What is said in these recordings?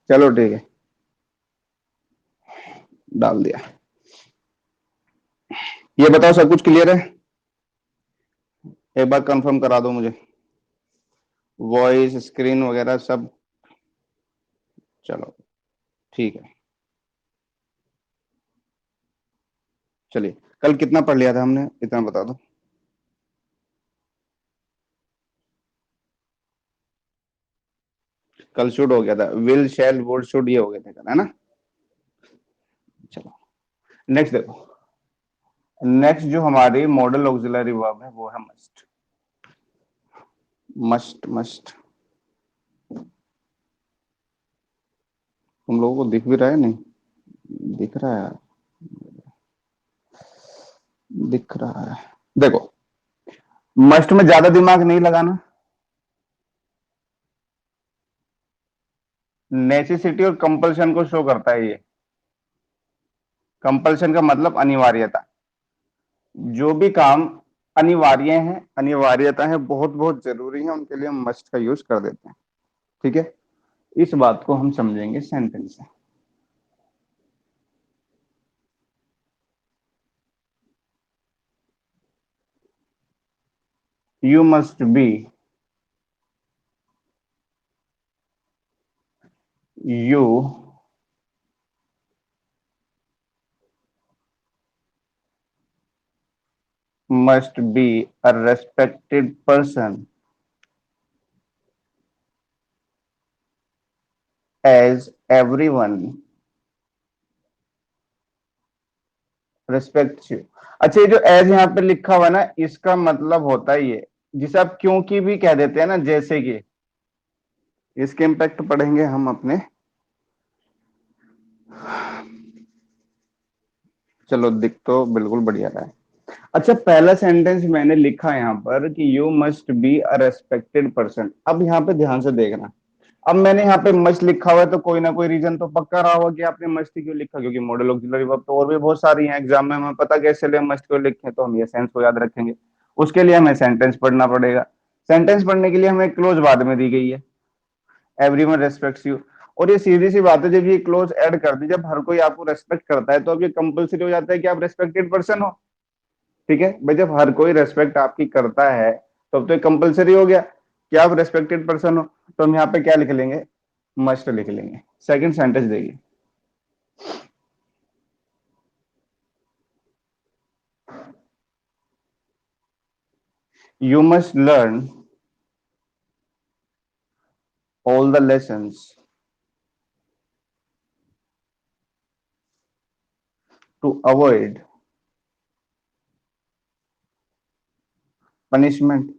चलो ठीक है, डाल दिया। ये बताओ सब कुछ क्लियर है? एक बार कंफर्म करा दो मुझे, वॉइस स्क्रीन वगैरह सब। चलो ठीक है। चलिए, कल कितना पढ़ लिया था हमने, इतना बता दो। कल शुड हो गया था, विल शैल वुड शुड ये हो गए थे कल, है ना? चलो नेक्स्ट देखो। नेक्स्ट जो हमारी मॉडल ऑक्सिलरी वर्ब है वो है मस्ट। Must must. तुम लोगों को दिख भी रहा है नहीं? दिख रहा है, दिख रहा है। देखो, मस्ट में ज्यादा दिमाग नहीं लगाना। नेसेसिटी और कंपल्शन को शो करता है ये। कंपल्शन का मतलब अनिवार्यता। जो भी काम अनिवार्य है, अनिवार्यता है, बहुत बहुत जरूरी है, उनके लिए हम मस्ट का यूज कर देते हैं। ठीक है, इस बात को हम समझेंगे सेंटेंस से। You must be, you must be a respected person as everyone respects you। अच्छा, ये जो एज यहाँ पे लिखा हुआ है ना, इसका मतलब होता है ये, जिसे आप क्योंकि भी कह देते हैं ना, जैसे कि। इसके इम्पैक्ट पढ़ेंगे हम अपने। चलो, दिख तो बिल्कुल बढ़िया रहा है। अच्छा, पहला सेंटेंस मैंने लिखा यहाँ पर कि you must be a respected person. अब यहाँ पे ध्यान से देखना। अब मैंने यहाँ पे मस्ट लिखा हुआ है तो कोई ना कोई रीजन तो पक्का रहा होगा कि आपने मस्ट क्यों लिखा, क्योंकि मॉडल ऑक्सिलरी वर्ब तो और भी बहुत सारी हैं एग्जाम में, हमें पता कैसे ले मस्ट क्यों लिखे, तो हम ये सेंस को याद रखेंगे। उसके लिए हमें सेंटेंस पढ़ना पड़ेगा। सेंटेंस पढ़ने के लिए हमें क्लोज बाद में दी गई है, एवरीवन रेस्पेक्ट्स यू। और ये सीधी सी बात है, जब ये क्लोज ऐड कर दी, जब हर कोई आपको रेस्पेक्ट करता है तो अब ये कंपलसरी हो जाता है कि आप रेस्पेक्टेड पर्सन हो। ठीक है भाई, जब हर कोई रेस्पेक्ट आपकी करता है तो अब तो कंपलसरी हो गया कि आप रेस्पेक्टेड पर्सन हो। तो हम यहाँ पे क्या लिख लेंगे? मस्ट लिख लेंगे। सेकंड सेंटेंस देखिए। You must learn all the lessons to avoid punishment,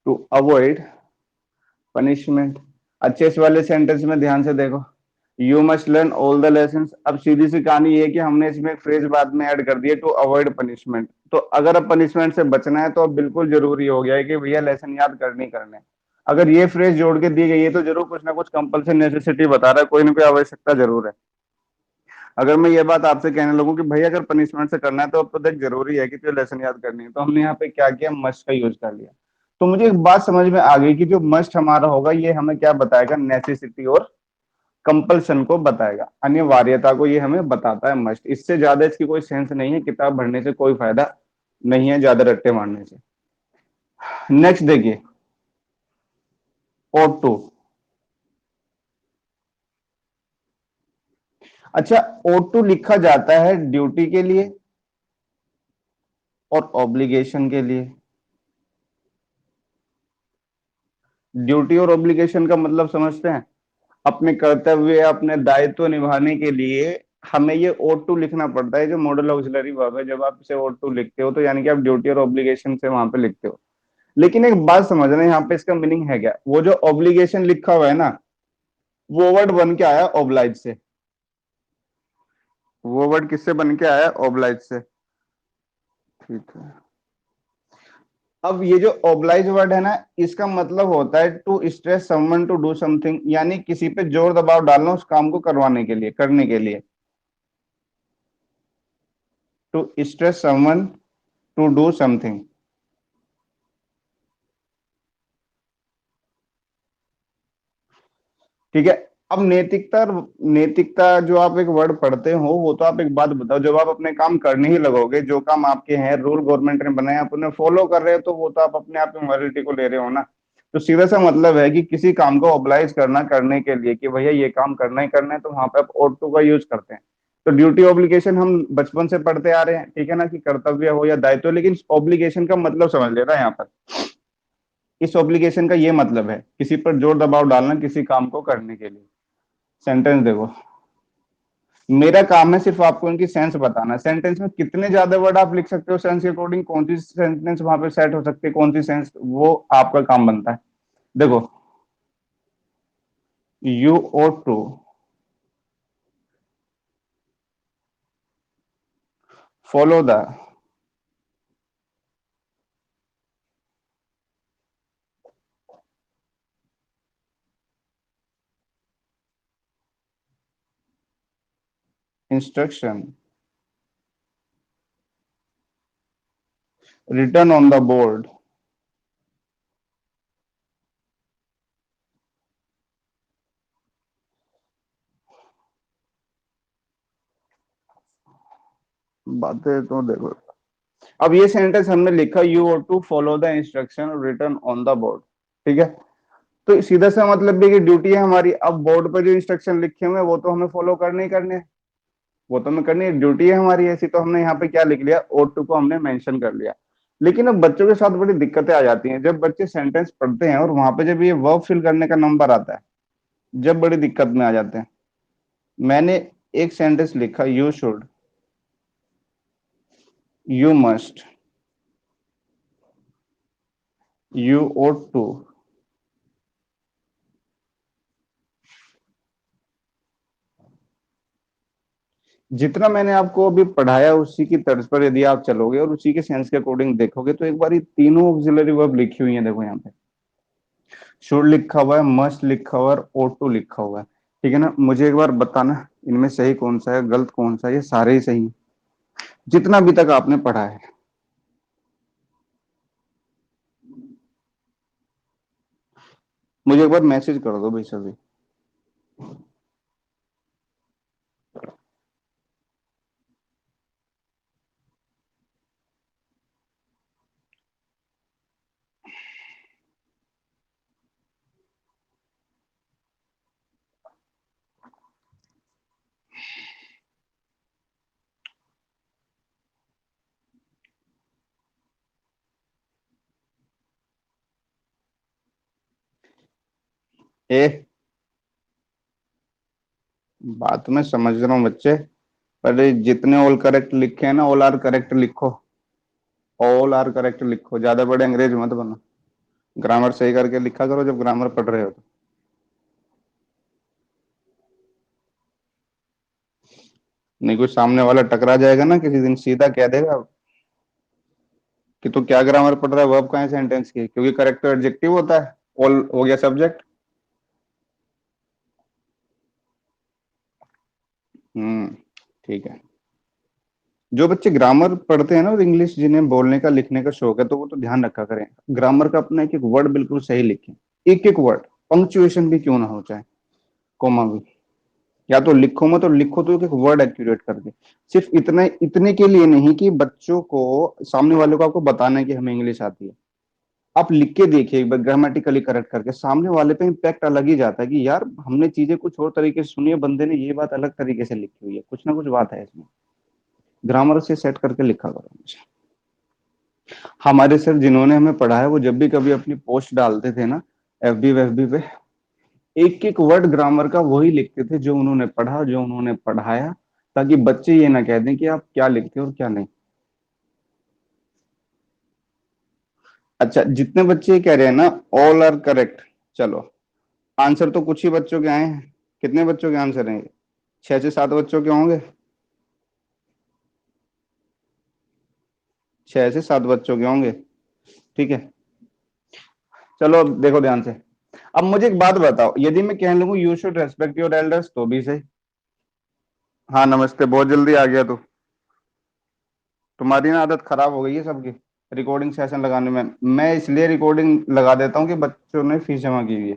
to avoid punishment. अच्छे इस वाले सेंटेंस में ध्यान से देखो, you must learn all the lessons. अब सीधी सी कहानी ये है कि हमने इसमें एक फ्रेज बाद में ऐड कर दिया, टू अवॉइड पनिशमेंट। तो अगर अब पनिशमेंट से बचना है तो अब बिल्कुल जरूरी हो गया है कि भैया लेसन याद करनी करने। अगर ये फ्रेज जोड़ के दी गई है तो जरूर कुछ ना कुछ कंपल्सन नेसेसिटी बता रहा है, कोई ना कोई आवश्यकता जरूर है। अगर मैं ये बात आपसे कहने लगूं कि भाई अगर पनिशमेंट से करना है तो अब तो देख जरूरी है कि तुझे लेसन याद करनी है, तो हमने यहाँ पे क्या किया, मस्ट का यूज कर लिया। तो मुझे एक बात समझ में आ गई कि जो मस्ट हमारा होगा ये हमें क्या बताएगा, नेसेसिटी और कंपल्सन को बताएगा, अनिवार्यता को ये हमें बताता है मस्ट। इससे ज्यादा इसकी कोई सेंस नहीं है, किताब भरने से कोई फायदा नहीं है ज्यादा रट्टे मारने से। नेक्स्ट देखिए, ओ टू। अच्छा, ओ टू लिखा जाता है ड्यूटी के लिए और ऑब्लिगेशन के लिए। ड्यूटी और ऑब्लिगेशन का मतलब समझते हैं? अपने कर्तव्य, अपने दायित्व निभाने के लिए हमें ये ओ टू लिखना पड़ता है, जो मॉडल ऑक्सिलरी वर्ब है। जब आप इसे ओ टू लिखते हो तो यानी कि आप ड्यूटी और ऑब्लिगेशन से वहां पे लिखते हो। लेकिन एक बात समझना, यहाँ पे इसका मीनिंग है क्या, वो जो ऑब्लिगेशन लिखा हुआ है ना, वो वर्ड बन के आया ओब्लाइज से। वो वर्ड किससे बन के आया? ओब्लाइज से। ठीक है। अब ये जो ओब्लाइज वर्ड है ना, इसका मतलब होता है to stress someone to do something, यानी किसी पे जोर दबाव डालना उस काम को करवाने के लिए, करने के लिए। To stress someone to do something. ठीक है। अब नैतिकता, नैतिकता जो आप एक वर्ड पढ़ते हो, वो तो आप एक बात बताओ, जब आप अपने काम करने ही लगोगे, जो काम आपके हैं, रूल गवर्नमेंट ने बनाए, आप उन्हें फॉलो कर रहे हो, तो वो तो आप अपने आप में मॉरलिटी को ले रहे हो ना। तो सीधा सा मतलब है कि किसी काम को ऑब्लाइज करना, करने के लिए कि भैया ये काम करना ही करना है, तो वहां पे आप ought to का यूज करते हैं। तो ड्यूटी ऑब्लिगेशन हम बचपन से पढ़ते आ रहे हैं, ठीक है ना, कि कर्तव्य हो या दायित्व, लेकिन ऑब्लिगेशन का मतलब समझ लेना यहाँ पर। इस ऑब्लिगेशन का ये मतलब है किसी पर जोर दबाव डालना किसी काम को करने के लिए। सेंटेंस देखो, मेरा काम है सिर्फ आपको इनकी सेंस बताना। सेंटेंस में कितने ज्यादा वर्ड आप लिख सकते हो, सेंस के अकॉर्डिंग कौन सी सेंटेंस वहां पे सेट हो सकती है, कौन सी सेंस, वो आपका काम बनता है। देखो, you owe to follow the instruction written on the board. बातें तो देखो, अब ये सेंटेंस हमने लिखा, you owe to follow the instruction written on the board, ठीक है। तो सीधा सा मतलब भी कि ड्यूटी है हमारी, अब बोर्ड पर जो इंस्ट्रक्शन लिखे हुए हैं वो तो हमें फॉलो करने ही करने हैं, वो तो हमें करनी है, ड्यूटी है हमारी ऐसी। तो हमने यहाँ पे क्या लिख लिया, ओ टू को हमने मेंशन कर लिया। लेकिन अब बच्चों के साथ बड़ी दिक्कतें आ जाती हैं, जब बच्चे सेंटेंस पढ़ते हैं और वहां पे जब ये वर्ब फिल करने का नंबर आता है, जब बड़ी दिक्कत में आ जाते हैं। मैंने एक सेंटेंस लिखा, you should, you must, you ought to. जितना मैंने आपको अभी पढ़ाया उसी की तर्ज पर यदि आप चलोगे और उसी के सेंस के अकॉर्डिंग देखोगे, तो एक बार ये तीनों ऑक्सिलरी वर्ब लिखी हुई है, देखो यहाँ पे शुड लिखा हुआ है, मस्ट लिखा हुआ है, और ought to लिखा हुआ है, ठीक है ना। मुझे एक बार बताना इनमें सही कौन सा है, गलत कौन सा है, ये सारे ही सही हैं जितना अभी तक आपने पढ़ा है। मुझे एक बार मैसेज कर दो भाई सभी। ए, बात मैं समझ रहा हूँ बच्चे, पर ये जितने ऑल करेक्ट लिखे हैं ना, ऑल आर करेक्ट लिखो, ऑल आर करेक्ट लिखो, ज्यादा बड़े अंग्रेज मत बनो। ग्रामर सही करके लिखा करो जब ग्रामर पढ़ रहे हो तो। नहीं, कोई सामने वाला टकरा जाएगा ना किसी दिन, सीधा कह देगा कि तू क्या ग्रामर पढ़ रहा है, वर्ब कहाँ है सेंटेंस की, क्योंकि करेक्ट तो एडजेक्टिव होता है, ऑल हो गया सब्जेक्ट। हम्म, ठीक है। जो बच्चे ग्रामर पढ़ते हैं ना, और इंग्लिश जिन्हें बोलने का लिखने का शौक है, तो वो तो ध्यान रखा करें, ग्रामर का अपना एक एक वर्ड बिल्कुल सही लिखें। एक एक वर्ड, पंक्चुएशन भी क्यों ना हो, चाहे कोमा भी, या तो लिखो मत, और लिखो तो एक एक वर्ड एक्यूरेट करके। सिर्फ इतने इतने के लिए नहीं कि बच्चों को, सामने वाले को आपको बताना है कि हमें इंग्लिश आती है, आप लिख के देखिए एक बार ग्रामेटिकली करेक्ट करके, सामने वाले पे इम्पैक्ट अलग ही जाता है कि यार हमने चीजें कुछ और तरीके से सुनी है, बंदे ने ये बात अलग तरीके से लिखी हुई है, कुछ ना कुछ बात है इसमें। ग्रामर से सेट करके लिखा करो हमेशा। हमारे सर जिन्होंने हमें पढ़ाया, वो जब भी कभी अपनी पोस्ट डालते थे ना, एफबी पे, एक एक वर्ड ग्रामर का वही लिखते थे जो उन्होंने पढ़ा, जो उन्होंने पढ़ाया, ताकि बच्चे ये ना कह दें कि आप क्या लिखते हो और क्या नहीं। अच्छा, जितने बच्चे ये कह रहे हैं ना ऑल आर करेक्ट, चलो आंसर तो कुछ ही बच्चों के आए हैं। कितने बच्चों के आंसर हैं ये? 6 से 7 बच्चों के होंगे, 6 से 7 बच्चों के होंगे, ठीक है। चलो अब देखो ध्यान से। अब मुझे एक बात बताओ, यदि मैं कह लूंगा you should respect your elders, तो भी सही। हाँ नमस्ते, बहुत जल्दी आ गया तू। तुम्हारी ना आदत खराब हो गई है सबकी, रिकॉर्डिंग सेशन लगाने में। मैं इसलिए रिकॉर्डिंग लगा देता हूँ कि बच्चों ने फीस जमा की हुई है,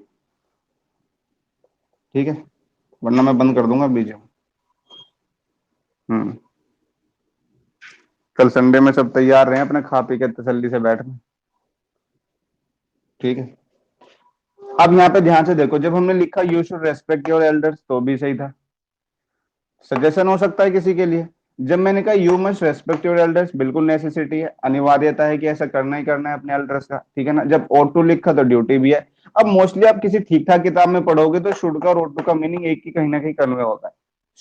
ठीक है। वरना मैं बंद कर दूंगा बीच में। हम्म। कल संडे में सब तैयार रहे अपने खा पी के तसल्ली से बैठना। ठीक है। अब यहाँ पे ध्यान से देखो, जब हमने लिखा you should respect your elders तो भी सही था, सजेशन हो सकता है किसी के लिए। जब मैंने कहा you must respect your elders, बिल्कुल नेसेसिटी है, अनिवार्यता है कि ऐसा करना ही करना है अपने एल्डर्स का, ठीक है ना। जब ought टू लिखा तो ड्यूटी भी है। अब मोस्टली आप किसी ठीक ठाक किताब में पढ़ोगे तो शुड का और ought टू का मीनिंग एक ही कहीं ना कहीं कन्वे होता है,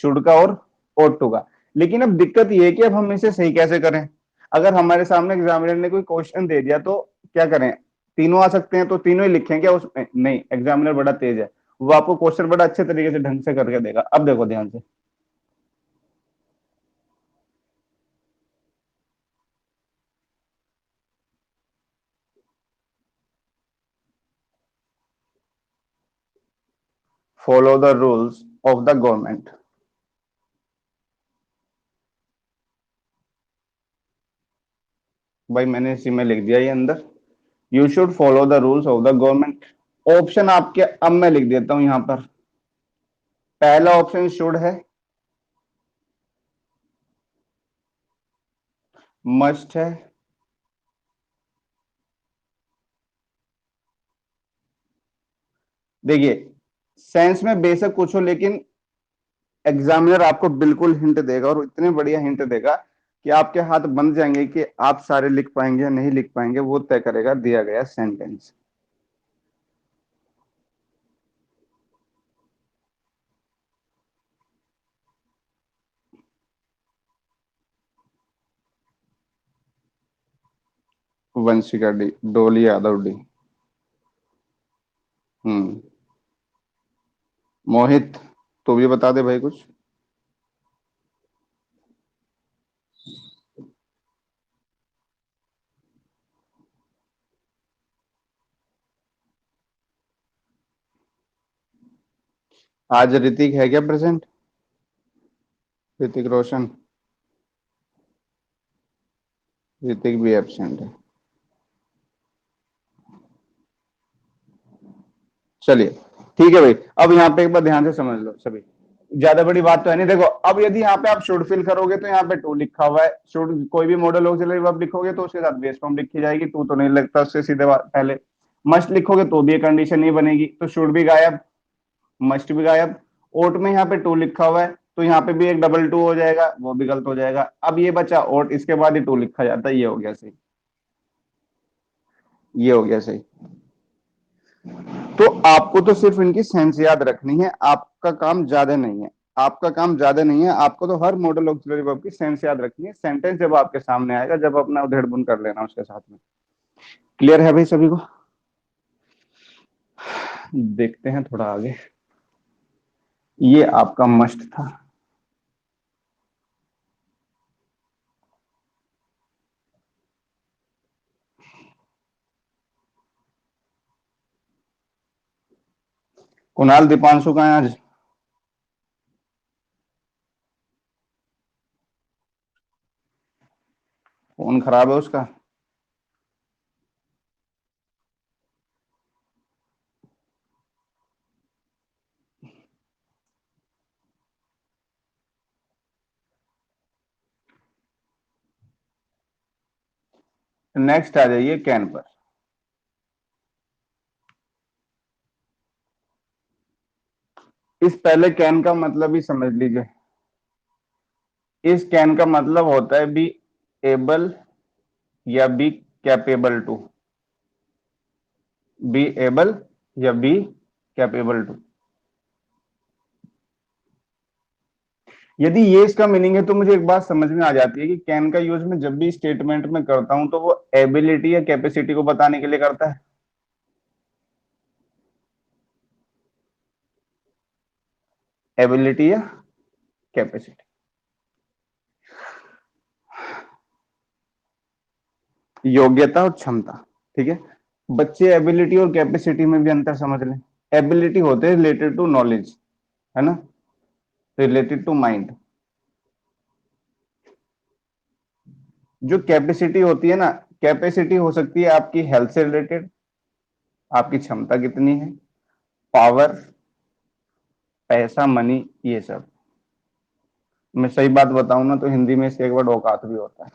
शुड का और ought टू का। लेकिन अब दिक्कत ये है कि अब हम इसे सही कैसे करें। अगर हमारे सामने एग्जामिनर ने कोई क्वेश्चन दे दिया तो क्या करें, तीनों आ सकते हैं तो तीनों ही लिखें क्या उसमें, नहीं, एग्जामिनर बड़ा तेज है, वो आपको क्वेश्चन बड़ा अच्छे तरीके से ढंग से करके देगा। अब देखो ध्यान से, follow the rules of the government. भाई मैंने इसी में लिख दिया ये अंदर, you should follow the rules of the government. Option आपके अब मैं लिख देता हूं यहां पर। पहला ऑप्शन शुड है, मस्ट है, देखिए साइंस में बेशक कुछ हो लेकिन एग्जामिनर आपको बिल्कुल हिंट देगा, और इतने बढ़िया हिंट देगा कि आपके हाथ बंद जाएंगे कि आप सारे लिख पाएंगे या नहीं लिख पाएंगे, वो तय करेगा दिया गया सेंटेंस। वंशिका डी, डोली यादव डी। हम्म। मोहित, तो भी बता दे भाई कुछ। आज ऋतिक है क्या प्रेजेंट? ऋतिक रोशन, ऋतिक भी एब्सेंट है। चलिए ठीक है भाई। अब यहाँ पे एक बार ध्यान से समझ लो सभी, ज्यादा बड़ी बात तो है नहीं। देखो अब यदि यहाँ पे आप शुड फिल करोगे तो यहाँ पे टू लिखा हुआ है, शुड कोई भी मॉडल ऑक्सिलरी वर्ब लिखोगे तो उसके साथ बेस फॉर्म लिखी जाएगी, टू तो नहीं लगता उससे सीधे पहले। मस्ट लिखोगे तो भी ये कंडीशन नहीं बनेगी, तो शुड भी गायब, मस्ट भी गायब। ओट में यहाँ पे टू लिखा हुआ है तो यहाँ पे भी एक डबल टू हो जाएगा, वो भी गलत हो जाएगा। अब ये बचा ओट, इसके बाद ही टू लिखा जाता है, ये हो गया सही, ये हो गया सही। तो आपको तो सिर्फ इनकी सेंस याद रखनी है, आपका काम ज्यादा नहीं है, आपका काम ज्यादा नहीं है, आपको तो हर मॉडल ऑक्सिलरी वर्ब की सेंस याद रखनी है। सेंटेंस जब आपके सामने आएगा जब अपना उधेड़ बुन कर लेना उसके साथ में। क्लियर है भाई सभी को? देखते हैं थोड़ा आगे। ये आपका मस्ट था। कुणाल दीपांशु का है आज? फोन खराब है उसका? नेक्स्ट आ जाइए कैन पर। इस पहले कैन का मतलब ही समझ लीजिए। इस कैन का मतलब होता है बी एबल या be capable to, be able या बी कैपेबल टू। यदि ये इसका मीनिंग है तो मुझे एक बात समझ में आ जाती है कि कैन का यूज मैं जब भी स्टेटमेंट में करता हूं तो वो एबिलिटी या कैपेसिटी को बताने के लिए करता है। एबिलिटी या कैपेसिटी, योग्यता और क्षमता। ठीक है, बच्चे एबिलिटी और कैपेसिटी में भी अंतर समझ लें। एबिलिटी होते हैं रिलेटेड टू नॉलेज, है ना, रिलेटेड टू माइंड। जो कैपेसिटी होती है ना, कैपेसिटी हो सकती है आपकी हेल्थ से रिलेटेड, आपकी क्षमता कितनी है, पावर, पैसा, मनी, ये सब। मैं सही बात बताऊं ना तो हिंदी में इसका एक वर्ड औकात भी होता है,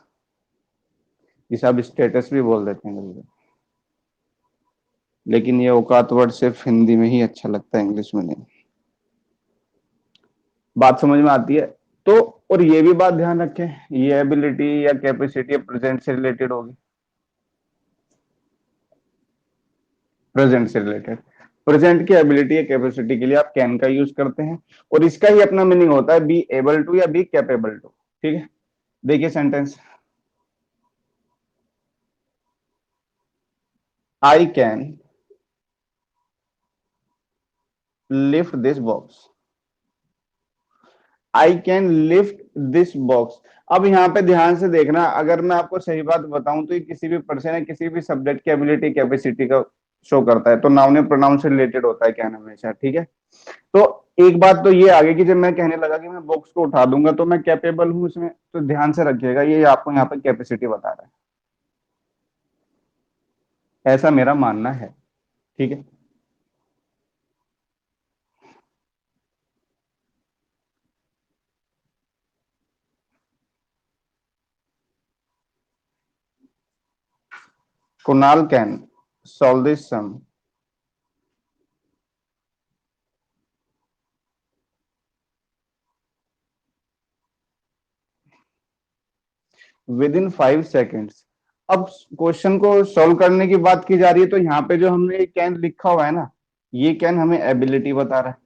जिसे आप स्टेटस भी बोल देते हैं कभी कभी। लेकिन ये औकात वर्ड सिर्फ हिंदी में ही अच्छा लगता है, इंग्लिश में नहीं। बात समझ में आती है? तो और ये भी बात ध्यान रखें, ये एबिलिटी या कैपेसिटी प्रेजेंट से रिलेटेड होगी, प्रेजेंट से रिलेटेड। प्रेजेंट की एबिलिटी या कैपेसिटी के लिए आप कैन का यूज करते हैं, और इसका ही अपना मीनिंग होता है बी एबल टू या बी कैपेबल टू। ठीक है, देखिए sentence, I can lift this box, I can lift this box. अब यहाँ पे ध्यान से देखना, अगर मैं आपको सही बात बताऊं तो ये किसी भी पर्सन या किसी भी सब्जेक्ट की एबिलिटी कैपेसिटी का शो करता है, तो नाउन या प्रोनाउन से रिलेटेड होता है कैन हमेशा। ठीक है, तो एक बात तो ये आगे कि जब मैं कहने लगा कि मैं बॉक्स को उठा दूंगा तो मैं कैपेबल हूं इसमें, तो ध्यान से रखिएगा ये आपको यहाँ पे कैपेसिटी बता रहा है, ऐसा मेरा मानना है। ठीक है, Kunal can solve this sum within 5 seconds. अब क्वेश्चन को सॉल्व करने की बात की जा रही है, तो यहाँ पे जो हमने कैन लिखा हुआ है ना, ये कैन हमें एबिलिटी बता रहा है।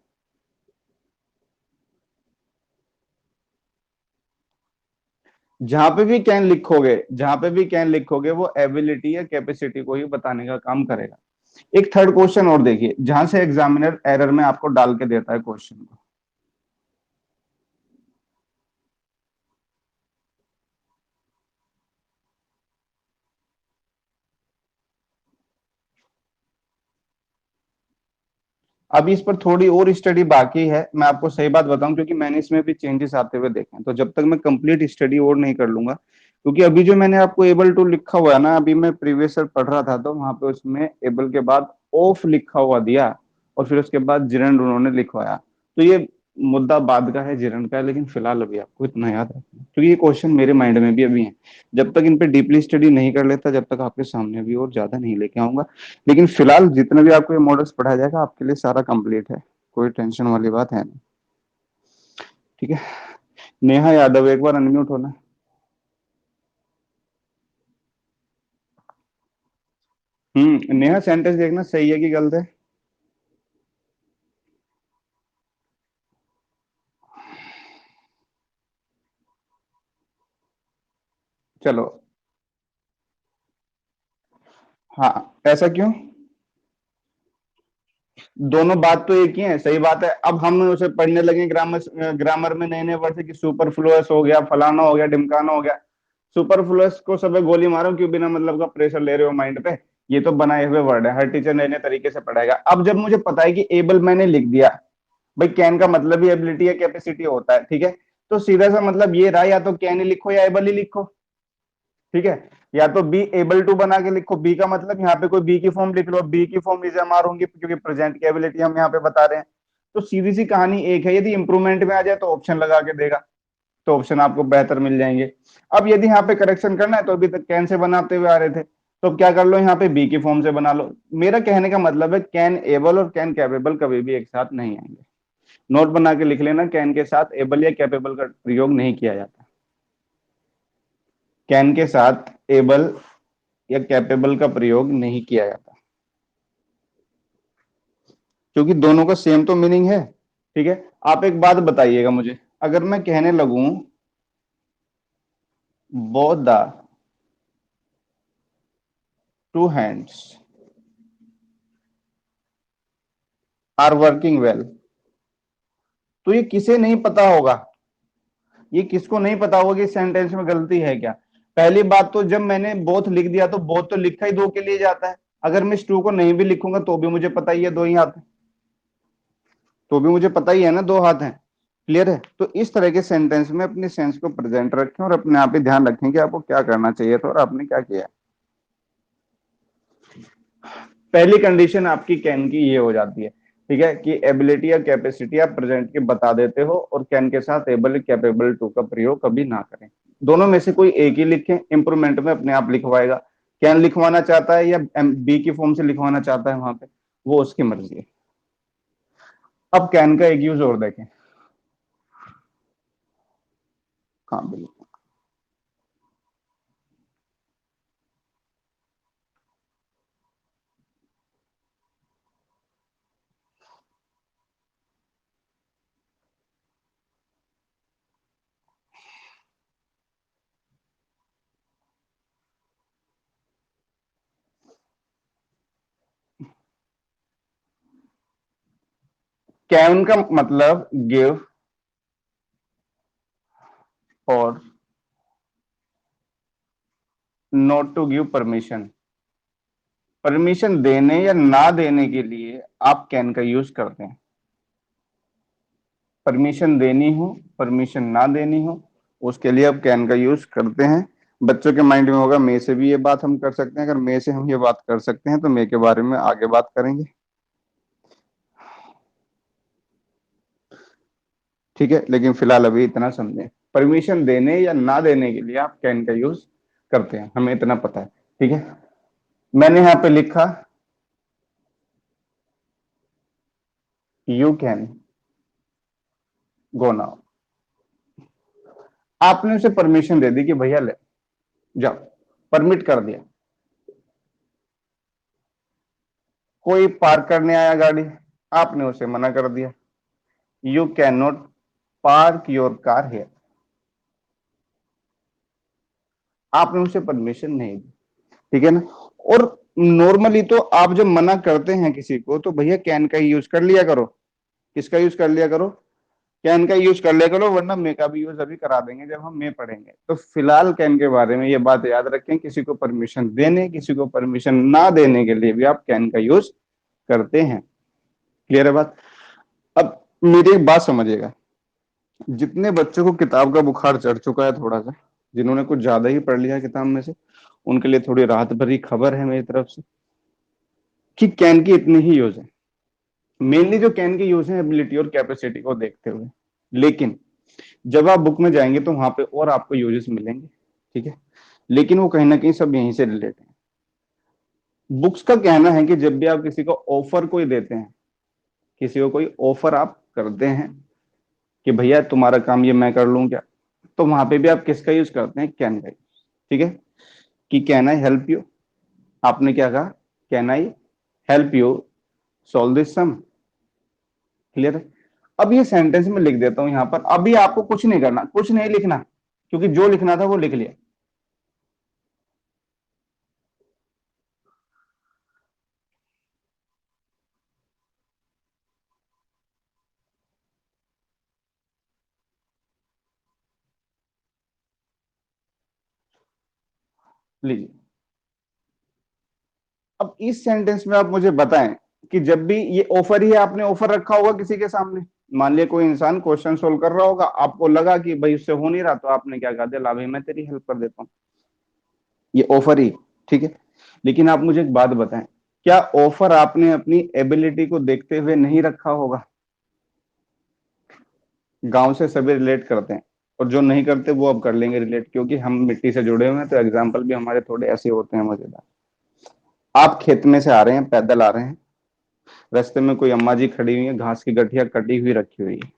जहां पे भी कैन लिखोगे, जहां पे भी कैन लिखोगे वो एबिलिटी या कैपेसिटी को ही बताने का काम करेगा। एक थर्ड क्वेश्चन और देखिए, जहां से एग्जामिनर एरर में आपको डाल के देता है क्वेश्चन को। अभी इस पर थोड़ी और स्टडी बाकी है, मैं आपको सही बात बताऊं, क्योंकि मैंने इसमें भी चेंजेस आते हुए देखे हैं, तो जब तक मैं कंप्लीट स्टडी और नहीं कर लूंगा, क्योंकि अभी जो मैंने आपको एबल टू लिखा हुआ है ना, अभी मैं प्रीवियस ईयर पढ़ रहा था तो वहां पे उसमें एबल के बाद ऑफ लिखा हुआ दिया, और फिर उसके बाद जिरंड उन्होंने लिखवाया। तो ये मुद्दा बाद का है, जिरंड का है, लेकिन फिलहाल अभी आपको इतना याद रखना है, क्योंकि ये क्वेश्चन मेरे माइंड में भी अभी है। जब तक इन पे डीपली स्टडी नहीं कर लेता, जब तक आपके सामने भी और ज्यादा नहीं लेके आऊंगा। लेकिन फिलहाल जितना भी आपको ये मॉडल्स पढ़ाया जाएगा आपके लिए सारा कंप्लीट है, कोई टेंशन वाली बात है नहीं। ठीक है, नेहा यादव एक बार अनम्यूट होना। नेहा सेंटेंस देखना सही है कि गलत है। चलो, हाँ, ऐसा क्यों? दोनों बात तो एक ही है, सही बात है। अब हम उसे पढ़ने लगे ग्रामर, ग्रामर में नए नए वर्ड है कि सुपरफ्लुअस हो गया, फलाना हो गया, ढिमकाना हो गया। सुपरफ्लुअस को सब गोली मारो, क्यों बिना मतलब का प्रेशर ले रहे हो माइंड पे? ये तो बनाए हुए वर्ड है, हर टीचर नए नए तरीके से पढ़ाएगा। अब जब मुझे पता है कि एबल मैंने लिख दिया, भाई कैन का मतलब ही एबिलिटी या कैपेसिटी होता है, ठीक है, तो सीधा सा मतलब ये रहा, या तो कैन ही लिखो या एबल ही लिखो। ठीक है, या तो बी एबल टू बना के लिखो, बी का मतलब यहाँ पे कोई बी की फॉर्म लिख लो, बी की फॉर्म इज एम आर होंगी, क्योंकि प्रेजेंट की एबिलिटी हम यहाँ पे बता रहे हैं। तो सीधी सी कहानी एक है, यदि इंप्रूवमेंट में आ जाए तो ऑप्शन लगा के देगा, तो ऑप्शन आपको बेहतर मिल जाएंगे। अब यदि यहाँ पे करेक्शन करना है, तो अभी तक कैन से बनाते हुए आ रहे थे, तो क्या कर लो, यहाँ पे बी की फॉर्म से बना लो। मेरा कहने का मतलब है कैन एबल और कैन कैपेबल कभी भी एक साथ नहीं आएंगे। नोट बना के लिख लेना, कैन के साथ एबल या कैपेबल का प्रयोग नहीं किया जाता। कैन के साथ एबल या कैपेबल का प्रयोग नहीं किया जाता, क्योंकि दोनों का सेम तो मीनिंग है। ठीक है, आप एक बात बताइएगा मुझे, अगर मैं कहने लगूं both the two hands are working well, तो ये किसे नहीं पता होगा, ये किसको नहीं पता होगा कि इस सेंटेंस में गलती है क्या? पहली बात तो जब मैंने बोथ लिख दिया तो बोथ तो लिखा ही दो के लिए जाता है, अगर मैं इस टू को नहीं भी लिखूंगा तो भी मुझे पता ही है दो ही हाथ है, तो भी मुझे पता ही है ना दो हाथ हैं। क्लियर है? तो इस तरह के सेंटेंस में अपने सेंस को प्रेजेंट रखें और अपने आप ही ध्यान रखें कि आपको क्या करना चाहिए था और आपने क्या किया। पहली कंडीशन आपकी कैन की ये हो जाती है। ठीक है, कि एबिलिटी या कैपेसिटी आप प्रेजेंट के बता देते हो और कैन के साथ एबल कैपेबल टू का प्रयोग कभी ना करें। दोनों में से कोई एक ही लिखें, इंप्रूवमेंट में अपने आप लिखवाएगा। कैन लिखवाना चाहता है या बी की फॉर्म से लिखवाना चाहता है वहां पे, वो उसकी मर्जी है। अब कैन का एक यूज और देखें। हाँ बिल्कुल। कैन का मतलब गिव और not to give permission. Permission देने या ना देने के लिए आप कैन का यूज करते हैं। परमिशन देनी हो, परमिशन ना देनी हो, उसके लिए आप कैन का यूज करते हैं। बच्चों के माइंड में होगा मे से भी ये बात हम कर सकते हैं, अगर मे से हम ये बात कर सकते हैं तो मे के बारे में आगे बात करेंगे। ठीक है, लेकिन फिलहाल अभी इतना समझें, परमिशन देने या ना देने के लिए आप कैन का यूज करते हैं, हमें इतना पता है। ठीक है, मैंने यहां पे लिखा यू कैन गो नाउ। आपने उसे परमिशन दे दी कि भैया ले जाओ, परमिट कर दिया। कोई पार्क करने आया गाड़ी, आपने उसे मना कर दिया, you can not park your car here. आपने उसे परमिशन नहीं दी। ठीक है ना। और नॉर्मली तो आप जब मना करते हैं किसी को तो भैया कैन का यूज कर लिया करो। किसका यूज कर लिया करो? कैन का यूज कर लिया करो, वरना मे का भी यूज अभी करा देंगे जब हम मे पढ़ेंगे। तो फिलहाल कैन के बारे में ये बात याद रखें, किसी को परमिशन देने, किसी को परमिशन ना देने के लिए भी आप कैन का यूज करते हैं। क्लियर है बात? अब मेरी एक बात समझिएगा, जितने बच्चों को किताब का बुखार चढ़ चुका है थोड़ा सा, जिन्होंने कुछ ज्यादा ही पढ़ लिया किताब में से, उनके लिए थोड़ी राहत भरी खबर है मेरी तरफ से कि कैन की इतनी ही यूज है। मेनली जो कैन के यूज है एबिलिटी और कैपेसिटी को देखते हुए, लेकिन जब आप बुक में जाएंगे तो वहां पे और आपको यूजेस मिलेंगे। ठीक है, लेकिन वो कहीं ना कहीं सब यहीं से रिलेटेड है। बुक्स का कहना है कि जब भी आप किसी को ऑफर कोई देते हैं, किसी को कोई ऑफर आप करते हैं कि भैया तुम्हारा काम ये मैं कर लूं क्या, तो वहां पे भी आप किसका यूज करते हैं? कैन का। ठीक है, कि कैन आई हेल्प यू। आपने क्या कहा? Can I help you solve this sum. Clear है? अब ये सेंटेंस में लिख देता हूं यहां पर, अभी आपको कुछ नहीं करना, कुछ नहीं लिखना, क्योंकि जो लिखना था वो लिख लिया। लीजिए, अब इस सेंटेंस में आप मुझे बताएं कि जब भी ये ऑफर ही है, आपने ऑफर रखा होगा किसी के सामने। मान लिया कोई इंसान क्वेश्चन सोल्व कर रहा होगा, आपको लगा कि भाई उससे हो नहीं रहा, तो आपने क्या कहा? दिया ला भाई मैं तेरी हेल्प कर देता हूँ। ये ऑफर ही। ठीक है, लेकिन आप मुझे एक बात बताएं, क्या ऑफर आपने अपनी एबिलिटी को देखते हुए नहीं रखा होगा? गांव से सभी रिलेट करते हैं, और जो नहीं करते वो अब कर लेंगे रिलेट, क्योंकि हम मिट्टी से जुड़े हुए हैं, तो एग्जाम्पल भी हमारे थोड़े ऐसे होते हैं मजेदार। आप खेत में से आ रहे हैं, पैदल आ रहे हैं, रास्ते में कोई अम्मा जी खड़ी हुई है, घास की गठिया कटी हुई रखी हुई है,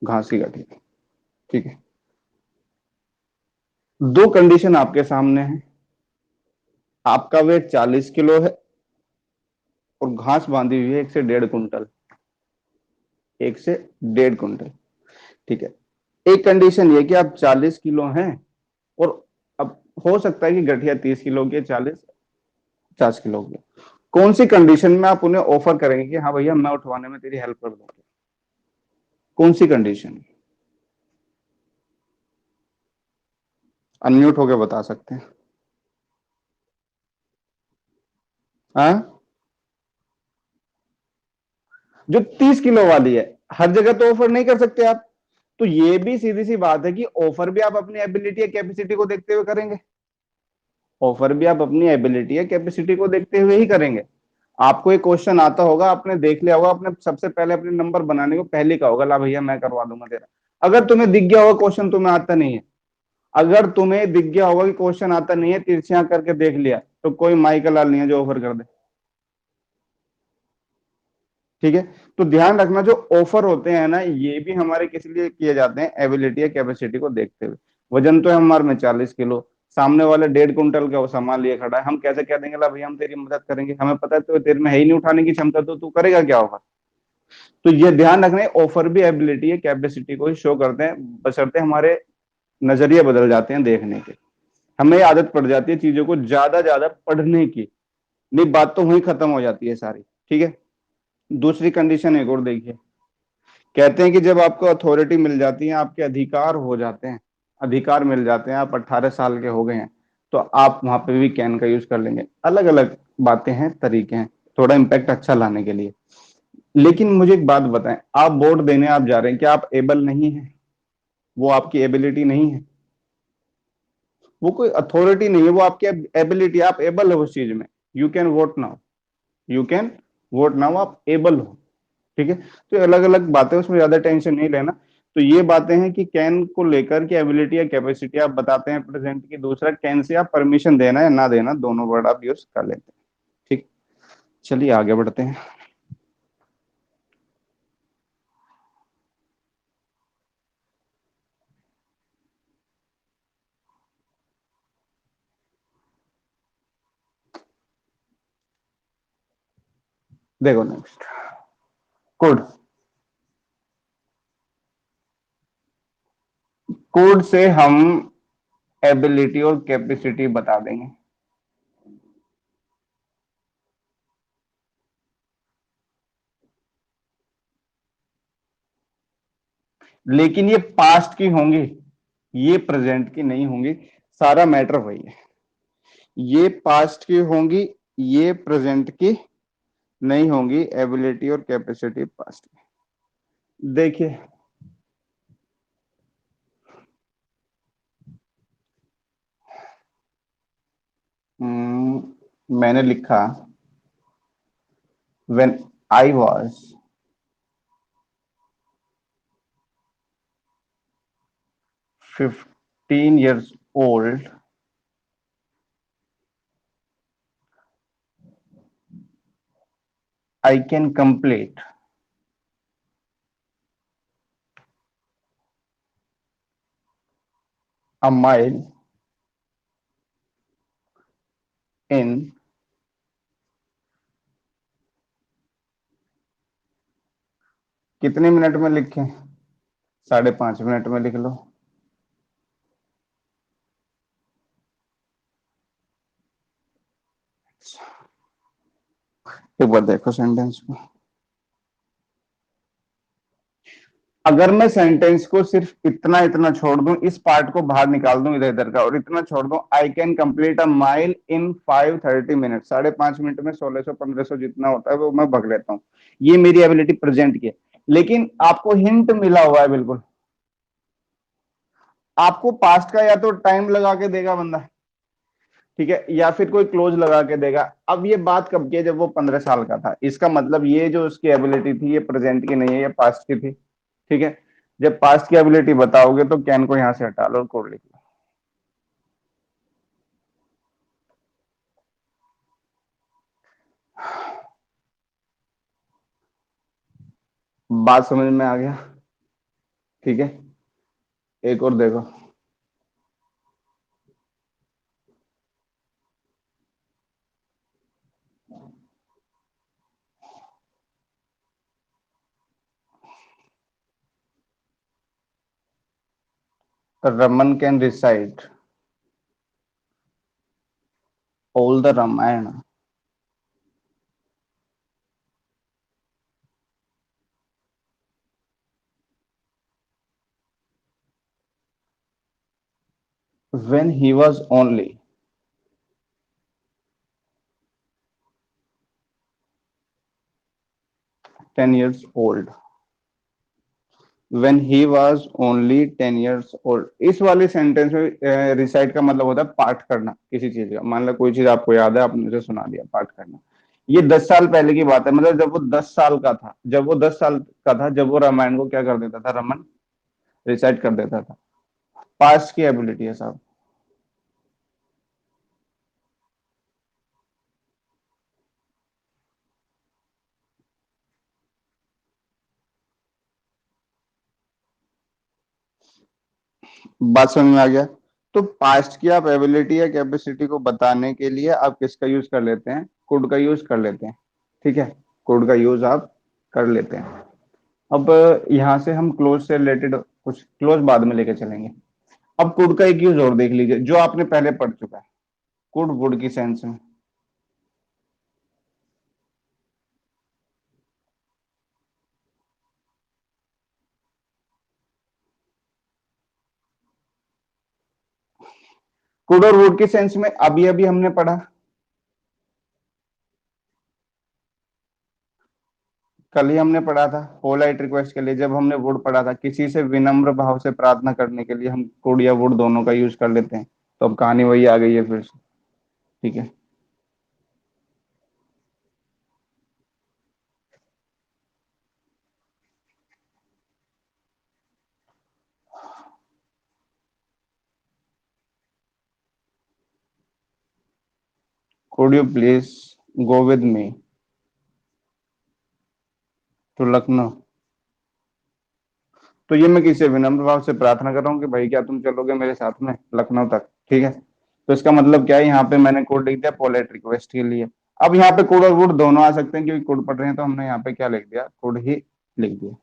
घास की गठिया। ठीक है, दो कंडीशन आपके सामने है, आपका वेट 40 किलो है और घास बांधी हुई है 1 से 1.5 कुंटल, 1 से 1.5 कुंटल। ठीक है, एक कंडीशन ये कि आप 40 किलो हैं, और अब हो सकता है कि गठिया 30 किलो की, 40 50 किलो की। कौन सी कंडीशन में आप उन्हें ऑफर करेंगे कि हाँ भैया मैं उठवाने में तेरी हेल्प कर दूंगा? कौन सी कंडीशन? अनम्यूट होकर बता सकते हैं। हाँ, जो 30 किलो वाली है, हर जगह तो ऑफर नहीं कर सकते आप। तो ये भी सीधी सी बात है कि ऑफर भी आप अपनी एबिलिटी या कैपेसिटी को देखते हुए करेंगे। ऑफर भी आप अपनी एबिलिटी या कैपेसिटी को देखते हुए ही करेंगे। आपको एक क्वेश्चन आता होगा, आपने देख लिया होगा, आपने सबसे पहले अपने नंबर बनाने को पहले का होगा, ला भैया मैं करवा दूंगा तेरा। अगर तुम्हें दिख गया होगा क्वेश्चन तुम्हें आता नहीं है, अगर तुम्हें दिख गया होगा कि क्वेश्चन आता नहीं है, तिरछियां करके देख लिया, तो कोई माइकल लाल नहीं है जो ऑफर कर दे। ठीक है। तो ध्यान रखना, जो ऑफर होते हैं ना, ये भी हमारे किस लिए किए जाते हैं, एबिलिटी या कैपेसिटी को देखते हुए। वजन तो है हमारे में 40 किलो, सामने वाले 1.5 कुंटल का वो सामान लिए खड़ा है, हम कैसे कह देंगे ला भैया हम तेरी मदद करेंगे, हमें पता है तो तेरे में है ही नहीं उठाने की क्षमता, तो तू करेगा क्या ऑफर। तो ये ध्यान रखना है, ऑफर भी एबिलिटी है कैपेसिटी को ही शो करते हैं, बशर्ते हमारे नजरिए बदल जाते हैं देखने के। हमें आदत पड़ जाती है चीजों को ज्यादा ज्यादा पढ़ने की, नहीं बात तो वही खत्म हो जाती है सारी। ठीक है। दूसरी कंडीशन एक और देखिए, कहते हैं कि जब आपको अथॉरिटी मिल जाती है, आपके अधिकार हो जाते हैं, अधिकार मिल जाते हैं, आप 18 साल के हो गए हैं, तो आप वहां पे भी कैन का यूज कर लेंगे। अलग अलग बातें हैं, तरीके हैं, थोड़ा इम्पैक्ट अच्छा लाने के लिए। लेकिन मुझे एक बात बताएं, आप वोट देने आप जा रहे हैं, क्या आप एबल नहीं है, वो आपकी एबिलिटी नहीं है, वो कोई अथॉरिटी नहीं है, वो आपकी एबिलिटी, आप एबल हो उस चीज में। You can vote now, you can vote now, आप एबल हो। ठीक है। तो अलग अलग बातें, उसमें ज्यादा टेंशन नहीं लेना। तो ये बातें हैं कि कैन को लेकर के एबिलिटी या कैपेसिटी आप बताते हैं प्रेजेंट की। दूसरा, कैन से आप परमिशन देना या ना देना, दोनों वर्ड आप यूज कर लेते हैं। ठीक। चलिए आगे बढ़ते हैं। देखो नेक्स्ट, कोड। कोड से हम एबिलिटी और कैपेसिटी बता देंगे। लेकिन ये पास्ट की होंगी, ये प्रेजेंट की नहीं होंगी। सारा मैटर वही है, ये पास्ट की होंगी, ये प्रेजेंट की नहीं होंगी। एबिलिटी और कैपेसिटी पास्ट की। देखिए, मैंने लिखा, when I was 15 years old, I can complete a mile in कितने मिनट में लिखें, 5.5 मिनट में लिख लो। एक बार देखो सेंटेंस को, अगर मैं सेंटेंस को सिर्फ इतना इतना छोड़ दूं, इस पार्ट को बाहर निकाल दूं इधर इधर का, और इतना छोड़ दूं, I can complete a mile in 5:30 minute, 5.5 minute में 1600 1500 जितना होता है वो मैं भग लेता हूँ। ये मेरी एबिलिटी प्रेजेंट की है। लेकिन आपको हिंट मिला हुआ है बिल्कुल, आपको पास्ट का या तो टाइम लगा के देगा बंदा, ठीक है, या फिर कोई क्लोज लगा के देगा। अब ये बात कब की है, जब वो 15 साल का था, इसका मतलब ये जो उसकी एबिलिटी थी ये प्रेजेंट की नहीं है, ये पास्ट की थी। ठीक है। जब पास्ट की एबिलिटी बताओगे तो कैन को यहां से हटा लो और कोड लिख लो। बात समझ में आ गया। ठीक है। एक और देखो, Raman can recite all the Ramayana when he was only 10 years old। when he was only 10 years old, इस वाले सेंटेंस में रिसाइट का मतलब होता है पाठ करना किसी चीज का। मान लो कोई चीज आपको याद है, आपने उसे सुना दिया, पाठ करना। ये 10 साल पहले की बात है, मतलब जब वो 10 साल का था, जब वो 10 साल का था, जब वो रामायण को क्या कर देता था, रमन रिसाइट कर देता था। पास्ट की एबिलिटी है साहब। बात समझ में आ गया? तो पास्ट की आप एबिलिटी या कैपेसिटी को बताने के लिए आप किसका यूज कर लेते हैं, कुड का यूज कर लेते हैं। ठीक है, कुड का यूज आप कर लेते हैं। अब यहाँ से हम क्लोज से रिलेटेड कुछ क्लोज बाद में लेके चलेंगे। अब कुड का एक यूज और देख लीजिए जो आपने पहले पढ़ चुका है, कुड वुड की सेंस में। कुड और वुड की सेंस में अभी अभी हमने पढ़ा, कल ही हमने पढ़ा था पोलाइट रिक्वेस्ट के लिए, जब हमने वुड पढ़ा था, किसी से विनम्र भाव से प्रार्थना करने के लिए हम कुड या वुड दोनों का यूज कर लेते हैं। तो अब कहानी वही आ गई है फिर से। ठीक है, could you please go with me to Lucknow. तो ये मैं किसी विनम्र भाव से प्रार्थना कर रहा हूँ कि भाई क्या तुम चलोगे मेरे साथ में लखनऊ तक। ठीक है, तो इसका मतलब क्या है, यहाँ पे मैंने कोड लिख दिया पोलाइट रिक्वेस्ट के लिए। अब यहाँ पे कोड और वुड दोनों आ सकते हैं क्योंकि कोड पढ़ रहे हैं, तो हमने यहाँ पे क्या लिख दिया, कोड ही लिख दिया।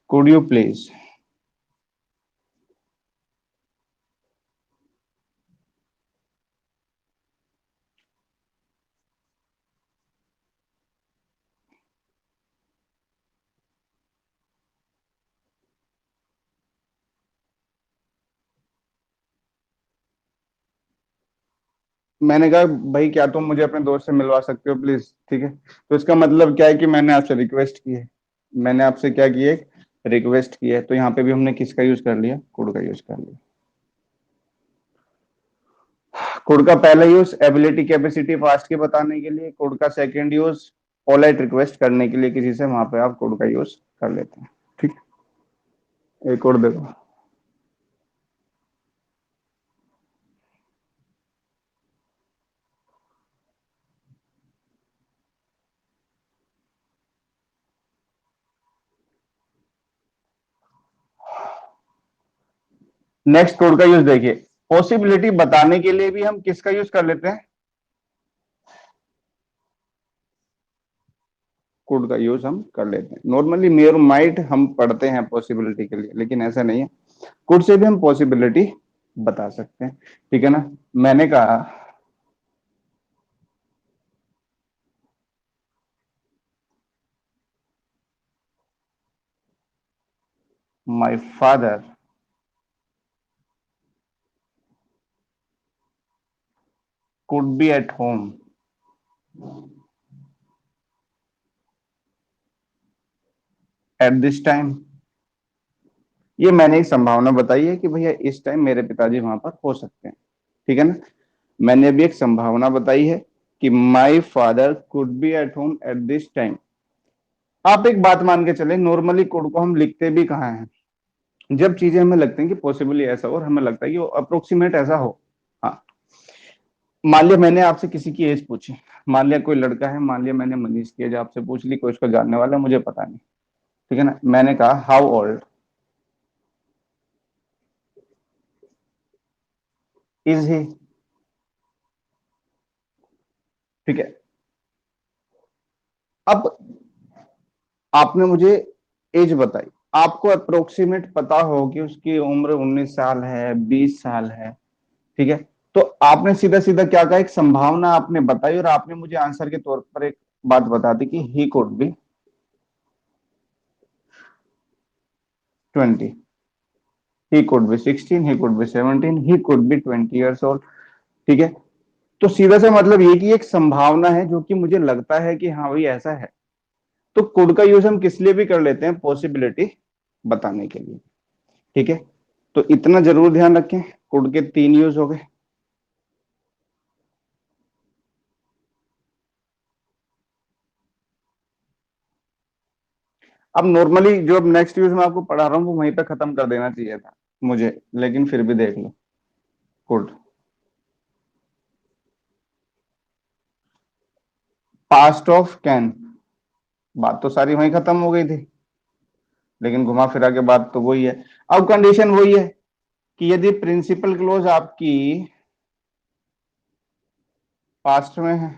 Could you please. मैंने कहा भाई क्या तुम मुझे अपने दोस्त से मिलवा सकते हो प्लीज। ठीक है, तो इसका मतलब क्या है कि मैंने आपसे रिक्वेस्ट की है, मैंने आपसे क्या की है, रिक्वेस्ट की है। तो यहाँ पे भी हमने किसका यूज कर लिया, कुड का यूज कर लिया। कोड का पहला यूज एबिलिटी कैपेसिटी फास्ट के बताने के लिए, कोड का सेकंड यूज पोलाइट रिक्वेस्ट करने के लिए किसी से, वहां पे आप कोड का यूज कर लेते हैं। ठीक, एक और देखो। नेक्स्ट कोड का यूज देखिए, पॉसिबिलिटी बताने के लिए भी हम किसका यूज कर लेते हैं, कोड का यूज हम कर लेते हैं। नॉर्मली मेयर माइट हम पढ़ते हैं पॉसिबिलिटी के लिए, लेकिन ऐसा नहीं है, कोड से भी हम पॉसिबिलिटी बता सकते हैं। ठीक है ना, मैंने कहा my father could be at home at this time. ये मैंने एक संभावना बताई है कि भैया इस टाइम मेरे पिताजी वहां पर हो सकते हैं। ठीक है ना, मैंने अभी एक संभावना बताई है कि my father could be at home at this time. आप एक बात मान के चले, नॉर्मली कोड को हम लिखते भी कहाँ हैं, जब चीजें हमें लगती हैं कि पॉसिबली ऐसा हो और हमें लगता है कि वो अप्रोक्सीमेट ऐसा हो। हाँ, मान लिया मैंने आपसे किसी की एज पूछी, मान लिया कोई लड़का है, मान लिया मैंने मनीष की एज आपसे पूछ ली, कोई उसको जानने वाला है, मुझे पता नहीं। ठीक है ना, मैंने कहा हाउ ओल्ड इज ही। ठीक है, अब आपने मुझे एज बताई, आपको अप्रोक्सीमेट पता हो कि उसकी उम्र 19 साल है, 20 साल है। ठीक है, तो आपने सीधा सीधा क्या कहा, एक संभावना आपने बताई और आपने मुझे आंसर के तौर पर एक बात बता दी कि he could be 20, he could be 16, he could be 17, he could be 20 years old. ठीक है, तो सीधा सा मतलब ये कि एक संभावना है जो कि मुझे लगता है कि हाँ भाई ऐसा है। तो कुड का यूज हम किस लिए भी कर लेते हैं, पॉसिबिलिटी बताने के लिए। ठीक है, तो इतना जरूर ध्यान रखें, कुड के तीन यूज हो गए। अब नॉर्मली जो अब नेक्स्ट यूज मैं आपको पढ़ा रहा हूँ वो वहीं पे खत्म कर देना चाहिए था मुझे, लेकिन फिर भी देख लो। कुड, पास्ट ऑफ कैन, बात तो सारी वहीं खत्म हो गई थी, लेकिन घुमा फिरा के बात तो वही है। अब कंडीशन वही है कि यदि प्रिंसिपल क्लोज आपकी पास्ट में है,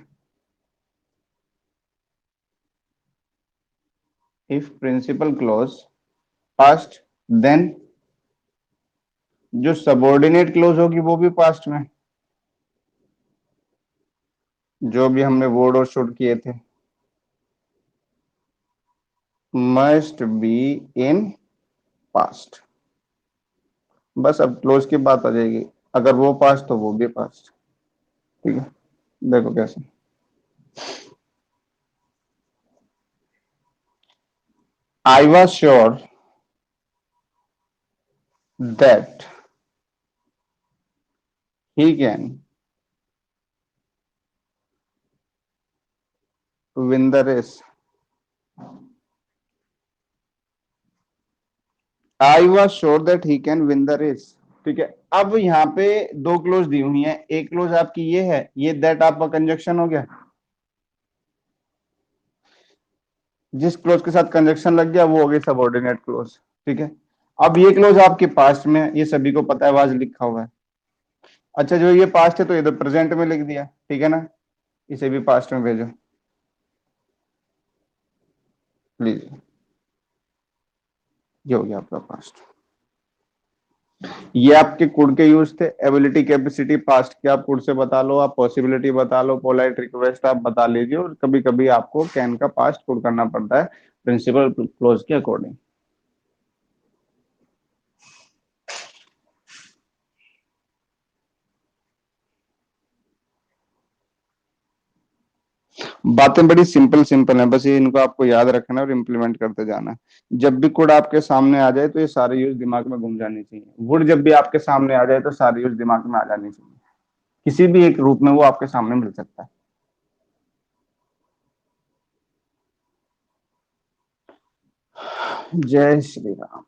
if principal clause past, then जो सबऑर्डिनेट क्लोज होगी वो भी पास्ट में, जो भी हमने वर्ड और शुड किए थे, मस्ट बी इन पास्ट। बस अब क्लोज की बात आ जाएगी, अगर वो पास्ट तो वो भी पास्ट। ठीक है, देखो कैसे। I was sure that he can win the race. I was sure that he can win the race. ठीक है, अब यहाँ पे दो क्लोज दी हुई है, एक क्लोज आपकी ये है, ये दैट आपका कंजक्शन हो गया, जिस क्लोज के साथ कंजक्शन लग गया वो हो गई सबऑर्डिनेट क्लोज। ठीक है, अब ये क्लोज आपके पास्ट में है, ये सभी को पता है, वाज लिखा हुआ है। अच्छा, जो ये पास्ट है तो ये तो प्रेजेंट में लिख दिया, ठीक है ना, इसे भी पास्ट में भेजो प्लीज। ये हो गया आपका पास्ट। ये आपके कुड के यूज थे, एबिलिटी कैपेसिटी पास्ट के आप कुड से बता लो, आप पॉसिबिलिटी बता लो, पोलाइट रिक्वेस्ट आप बता लीजिए, और कभी कभी आपको कैन का पास्ट कुड करना पड़ता है प्रिंसिपल क्लोज के अकॉर्डिंग। बातें बड़ी सिंपल सिंपल हैं, बस ये इनको आपको याद रखना है और इम्प्लीमेंट करते जाना है। जब भी कोड आपके सामने आ जाए तो ये सारे यूज दिमाग में घूम जानी चाहिए, वुड जब भी आपके सामने आ जाए तो सारे यूज दिमाग में आ जानी चाहिए, किसी भी एक रूप में वो आपके सामने मिल सकता है। जय श्री राम।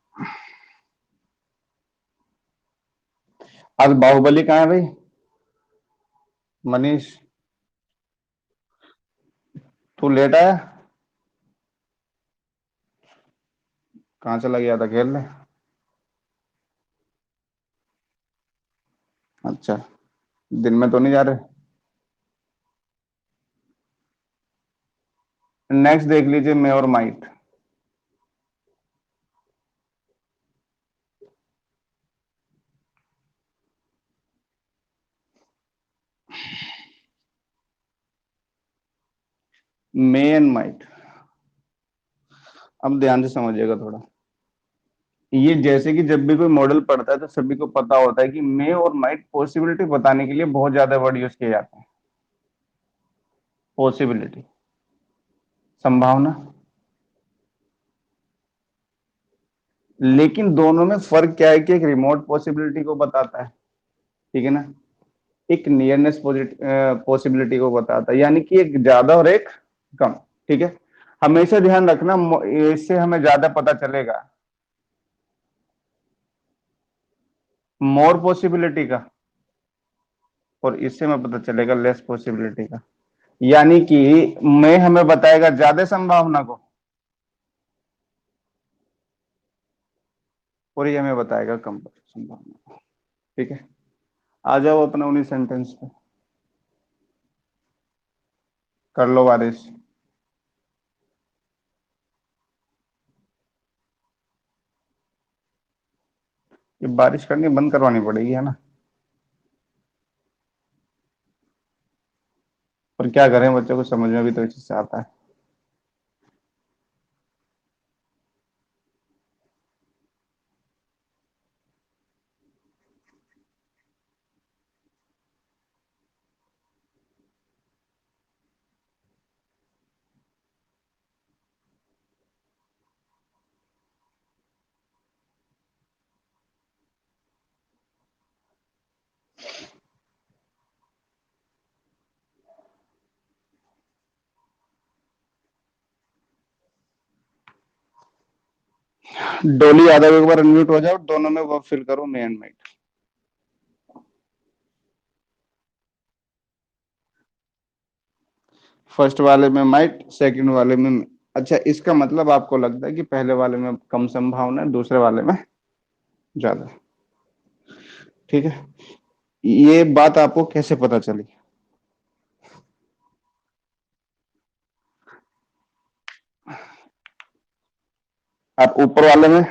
आज बाहुबली कहाँ है भाई? मनीष, तू लेट आया? कहाँ चला गया था खेलने? अच्छा, दिन में तो नहीं जा रहे? नेक्स्ट देख लीजिए, मे और माइट। मे एंड माइट, अब ध्यान से समझिएगा थोड़ा। ये जैसे कि जब भी कोई मॉडल पढ़ता है तो सभी को पता होता है कि मे और माइट पॉसिबिलिटी बताने के लिए बहुत ज्यादा वर्ड यूज किए जाते हैं। पॉसिबिलिटी, संभावना, लेकिन दोनों में फर्क क्या है कि एक रिमोट पॉसिबिलिटी को बताता है, ठीक है ना, एक नियरनेस पॉसिबिलिटी को बताता है, यानी कि एक ज्यादा और एक कम। ठीक है, हमेशा ध्यान रखना, इससे हमें ज्यादा पता चलेगा मोर पॉसिबिलिटी का, और इससे हमें पता चलेगा लेस पॉसिबिलिटी का। यानी कि मैं हमें बताएगा ज्यादा संभावना को, और ये हमें बताएगा कम संभावना को। ठीक है, आ जाओ अपना उन्हीं सेंटेंस पे, कर लो बारिश। ये बारिश करनी बंद करवानी पड़ेगी, है ना? पर क्या करें, बच्चों को समझ में भी तो इस चीज से आता है। डोली यादव एक बार अनम्यूट हो जाओ, दोनों में वर्ब फिल करो, मे एंड माइट। फर्स्ट वाले में माइट, सेकंड वाले में may। अच्छा, इसका मतलब आपको लगता है कि पहले वाले में कम संभावना है, दूसरे वाले में ज्यादा। ठीक है, ये बात आपको कैसे पता चली? आप ऊपर वाले में,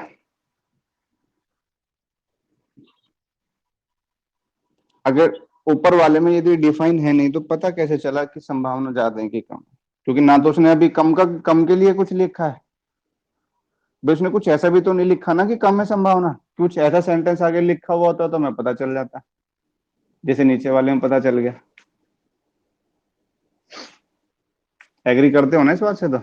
अगर ऊपर वाले में यदि डिफाइन है नहीं तो पता कैसे चला कि संभावना ज्यादा है कि कम है? क्योंकि ना तो उसने अभी कम का, कम के लिए कुछ लिखा है, भाई उसने कुछ ऐसा भी तो नहीं लिखा ना कि कम है संभावना। कुछ ऐसा सेंटेंस आगे लिखा हुआ होता तो मैं पता चल जाता, जैसे नीचे वाले में पता चल गया। एग्री करते हो ना इस बात से तो?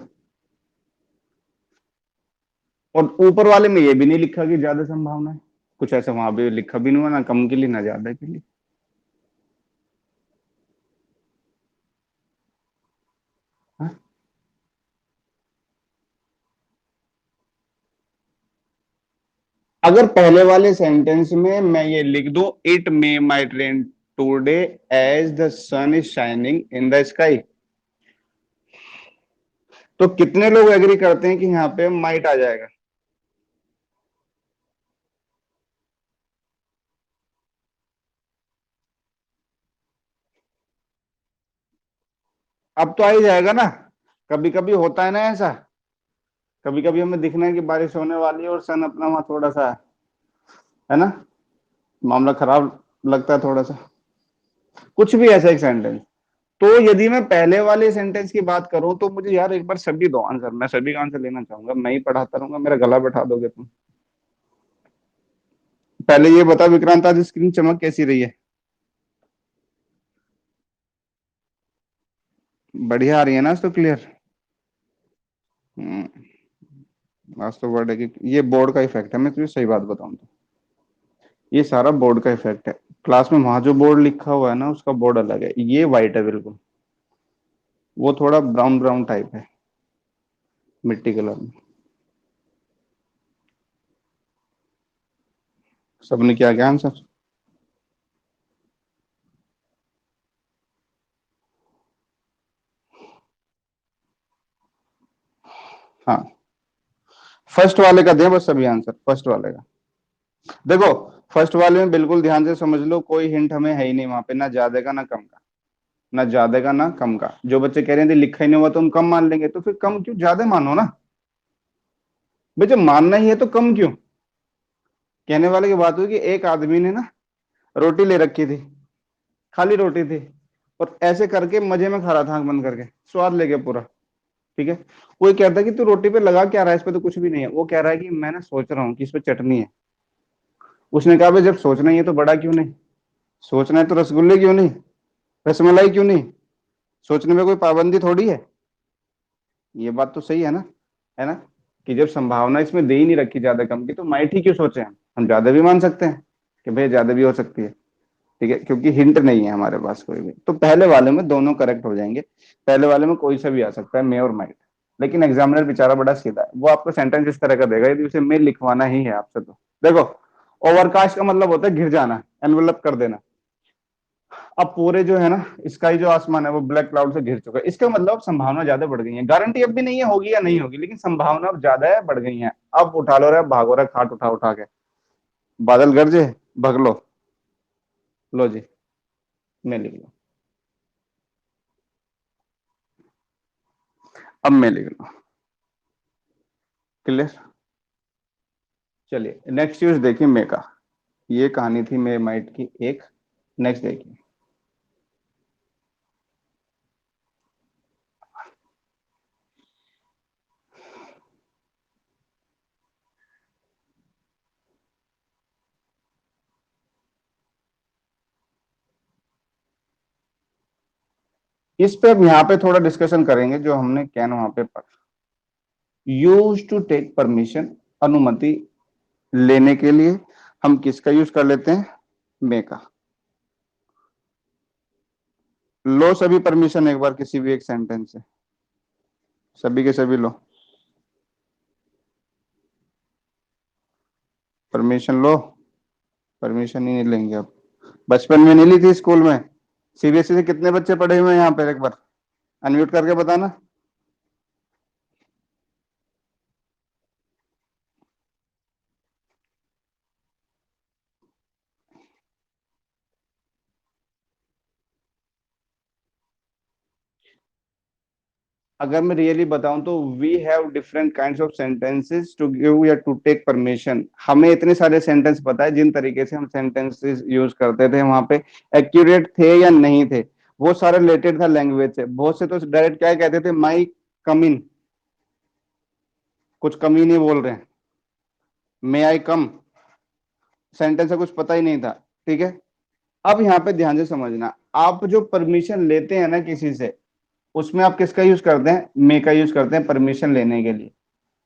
और ऊपर वाले में ये भी नहीं लिखा कि ज्यादा संभावना है, कुछ ऐसा वहां भी लिखा भी नहीं हुआ, ना कम के लिए ना ज्यादा के लिए। हाँ? अगर पहले वाले सेंटेंस में मैं ये लिख दूं, it may might rain today as the sun is shining in the sky, तो कितने लोग एग्री करते हैं कि यहाँ पे माइट आ जाएगा? अब तो आ ही जाएगा ना। कभी कभी होता है ना ऐसा, कभी कभी हमें दिखना है कि बारिश होने वाली है और सन अपना वहां थोड़ा सा है ना, मामला खराब लगता है थोड़ा सा, कुछ भी ऐसा एक सेंटेंस। तो यदि मैं पहले वाले सेंटेंस की बात करूं तो मुझे यार एक बार सभी दो आंसर, मैं सभी का आंसर लेना चाहूंगा, मैं ही पढ़ाता रहूंगा, मेरा गला बैठा दोगे तुम। पहले ये बता विक्रांत, आज स्क्रीन चमक कैसी रही है? बढ़िया आ रही है ना आज तो, क्लियर? आज तो वर्ड है कि ये बोर्ड का इफेक्ट है, मैं तुझे सही बात बताऊं तो ये सारा बोर्ड का इफेक्ट है। क्लास में वहां जो बोर्ड लिखा हुआ है ना उसका बोर्ड अलग है, ये वाइट है बिल्कुल, वो थोड़ा ब्राउन ब्राउन टाइप है, मिट्टी कलर में। सबने क्या क्या आंसर? हाँ, फर्स्ट वाले का दें बस सभी आंसर, फर्स्ट वाले का। देखो, फर्स्ट वाले में बिल्कुल ध्यान से समझ लो, कोई हिंट हमें है ही नहीं वहां पे, ना ज्यादा का ना कम का, ना ज्यादा का ना कम का। जो बच्चे कह रहे थे लिखा ही नहीं हुआ तो हम कम मान लेंगे, तो फिर कम क्यों, ज्यादा मानो ना। भाई जब मानना ही है तो कम क्यों? कहने वाले की बात हुई कि एक आदमी ने ना रोटी ले रखी थी, खाली रोटी थी, और ऐसे करके मजे में खा रहा था आंख बंद करके, स्वाद लेके पूरा। ठीक है, वो ये कहता है कि तू रोटी पे लगा क्या रहा है, इस पे तो कुछ भी नहीं है। वो कह रहा है कि मैं ना सोच रहा हूँ कि इस पे चटनी है। उसने कहा भाई जब सोचना ही है तो बड़ा क्यों नहीं, सोचना है तो रसगुल्ले क्यों नहीं, रसमलाई क्यों नहीं, सोचने में कोई पाबंदी थोड़ी है। ये बात तो सही है ना, है ना? कि जब संभावना इसमें दे ही नहीं रखी ज्यादा कम की, तो माइट ही क्यों सोचे हम ज्यादा भी मान सकते हैं कि भाई ज्यादा भी हो सकती है। ठीक है, क्योंकि हिंट नहीं है हमारे पास कोई भी, तो पहले वाले में दोनों करेक्ट हो जाएंगे। पहले वाले में कोई सा भी आ सकता है, मे और माइट। लेकिन एग्जामिनर बेचारा बड़ा सीधा है, वो आपको सेंटेंस इस तरह का देगा यदि उसे मे लिखवाना ही है आपसे तो। देखो, ओवरकास्ट का मतलब होता है घिर जाना, एनवेलप कर देना। अब पूरे जो है ना, स्काई जो आसमान है वो ब्लैक क्लाउड से घिर चुका है, इसका मतलब संभावना ज्यादा बढ़ गई है। गारंटी अब भी नहीं है होगी या नहीं होगी, लेकिन संभावना अब ज्यादा है, बढ़ गई है। अब उठा लो रे, भागो रे, खाट उठा उठा के, बादल गरजे, भग लो। लो जी, मैं लिख लो, अब मैं लिख लो। क्लियर? चलिए नेक्स्ट न्यूज देखिए मे का। ये कहानी थी मे माइट की एक। नेक्स्ट देखिए। इस पे अब यहाँ पे थोड़ा डिस्कशन करेंगे जो हमने कैन वहां पे पढ़ा। यूज टू टेक परमिशन, अनुमति लेने के लिए हम किसका यूज कर लेते हैं? मे का। लो सभी परमिशन एक बार किसी भी एक सेंटेंस से, सभी के सभी लो। परमिशन लो। परमिशन ही नहीं लेंगे अब। बचपन में नहीं ली थी स्कूल में? सीबीएसई से कितने बच्चे पढ़े हुए हैं यहाँ पे, एक बार अनम्यूट करके बताना। अगर मैं रियली बताऊं तो we have different kinds of sentences to give या टू टेक परमिशन। हमें इतने सारे सेंटेंस पता है जिन तरीके से हम सेंटेंसेस यूज करते थे वहां पे, एक्यूरेट थे या नहीं थे, वो सारा रिलेटेड था लैंग्वेज से। बहुत से तो डायरेक्ट क्या कहते थे, माई कम इन, कुछ कम ही नहीं बोल रहे हैं, मे आई कम, सेंटेंस से कुछ पता ही नहीं था। ठीक है। अब यहाँ पे ध्यान से समझना, आप जो परमिशन लेते हैं ना किसी से, उसमें आप किसका यूज करते हैं, मे का यूज करते हैं परमिशन लेने के लिए।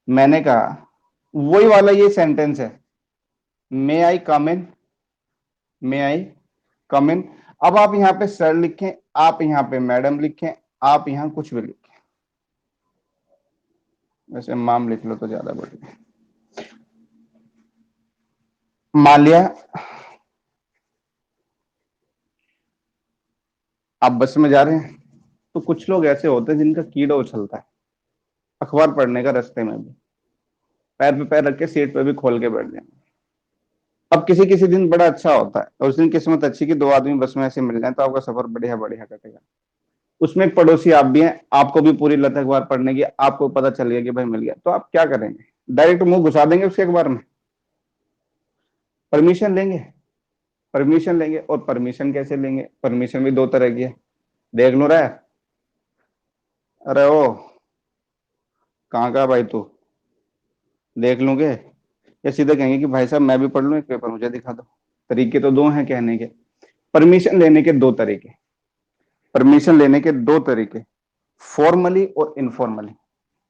मैंने कहा वही वाला ये सेंटेंस है, मे आई कम इन, मे आई कम इन। अब आप यहाँ पे सर लिखें, आप यहाँ पे मैडम लिखें, आप यहाँ कुछ भी लिखें, वैसे माम लिख लो तो ज्यादा बढ़िया। मान लिया आप बस में जा रहे हैं, तो कुछ लोग ऐसे होते हैं जिनका कीड़ा उछलता है अखबार पढ़ने का, रास्ते में भी पैर पे पैर रख के सीट पे भी खोल के बैठ जाए। अब किसी किसी दिन बड़ा अच्छा होता है, और उस दिन किस्मत अच्छी कि दो आदमी बस में ऐसे मिल जाए, तो आपका सफर बढ़िया बढ़िया कटेगा। उसमें एक पड़ोसी आप भी हैं, आपको भी पूरी लत है अखबार पढ़ने की, आपको पता चल गया कि भाई मिल गया, तो आप क्या करेंगे? डायरेक्ट मुंह घुसा देंगे उसके अखबार में? परमिशन लेंगे? परमिशन लेंगे, और परमिशन कैसे लेंगे? परमिशन भी दो तरह की है। देख लो रहा है, अरे ओ कहाँ का भाई तू, देख लूंगे, या सीधे कहेंगे कि भाई साहब मैं भी पढ़ लूं, एक पेपर मुझे दिखा दो। तरीके तो दो हैं कहने के। परमिशन लेने के दो तरीके, परमिशन लेने के दो तरीके, फॉर्मली और इनफॉर्मली।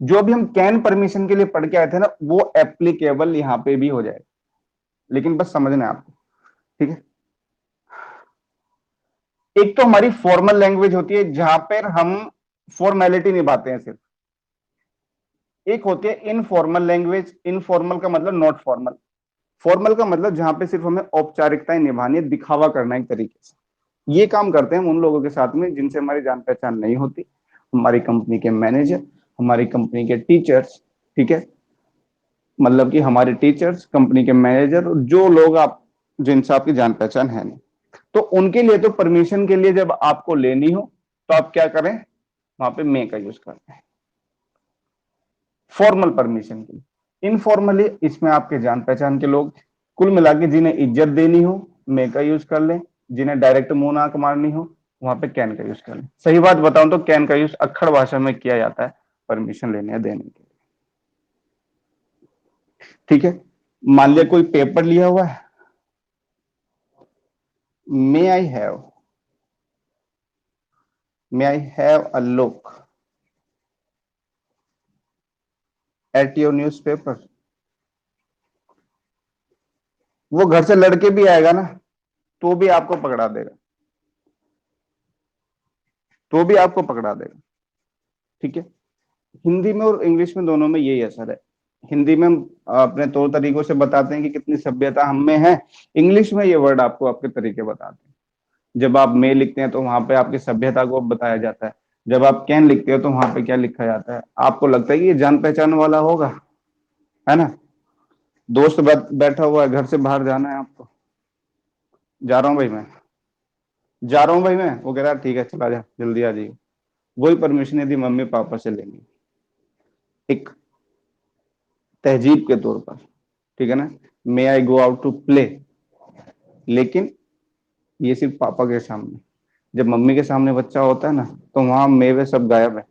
जो अभी हम कैन परमिशन के लिए पढ़ के आए थे ना, वो एप्लीकेबल यहाँ पे भी हो जाएगा, लेकिन बस समझना है आपको। ठीक है। एक तो हमारी फॉर्मल लैंग्वेज होती है जहां पर हम फॉर्मेलिटी निभाते हैं सिर्फ। एक होती है इनफॉर्मल लैंग्वेज, इनफॉर्मल का मतलब नॉट फॉर्मल, फॉर्मल का मतलब जहां पे सिर्फ हमें औपचारिकताएं निभानी है, दिखावा करना है एक तरीके से। ये काम करते हैं हम उन लोगों के साथ में जिनसे हमारी जान पहचान नहीं होती, हमारी कंपनी के मैनेजर, हमारी कंपनी के टीचर्स। ठीक है। मतलब कि हमारे टीचर्स, कंपनी के मैनेजर, जो लोग आप जिनसे आपकी जान पहचान है नहीं, तो उनके लिए तो परमिशन के लिए जब आपको लेनी हो, तो आप क्या करें, वहां पे मे का यूज करते हैं फॉर्मल परमिशन के लिए। इनफॉर्मली इसमें आपके जान पहचान के लोग, कुल मिला के जिन्हें इज्जत देनी हो, मे का यूज कर लें। जिन्हें डायरेक्ट मुंह नाक मारनी हो, वहां पे कैन का यूज कर लें। सही बात बताऊं तो कैन का यूज अक्खड़ भाषा में किया जाता है परमिशन लेने या देने के लिए। ठीक है। मान लिया कोई पेपर लिया हुआ है, may I have, may I have a look at your newspaper. वो घर से लड़के भी आएगा ना, तो भी आपको पकड़ा देगा, तो भी आपको पकड़ा देगा। ठीक है। हिंदी में और इंग्लिश में दोनों में यही असर है। हिंदी में हम अपने तौर तरीकों से बताते हैं कि कितनी सभ्यता हम में है, इंग्लिश में ये वर्ड आपको आपके तरीके बताते हैं। जब आप मे लिखते हैं तो वहां पे आपकी सभ्यता को बताया जाता है, जब आप कैन लिखते हो तो वहां पे क्या लिखा जाता है, आपको लगता है कि ये जान पहचान वाला होगा, है ना? दोस्त बैठा हुआ है, घर से बाहर जाना है आपको, जा रहा हूँ भाई मैं, जा रहा हूँ भाई मैं, वो कह रहा है ठीक है चला जा जल्दी आ जाइए। वही परमिशन यदि मम्मी पापा से लेंगे एक तहजीब के तौर पर, ठीक है ना, मे आई गो आउट टू प्ले, लेकिन ये सिर्फ पापा के सामने। जब मम्मी के सामने बच्चा होता है ना, तो वहां मेवे सब गायब है,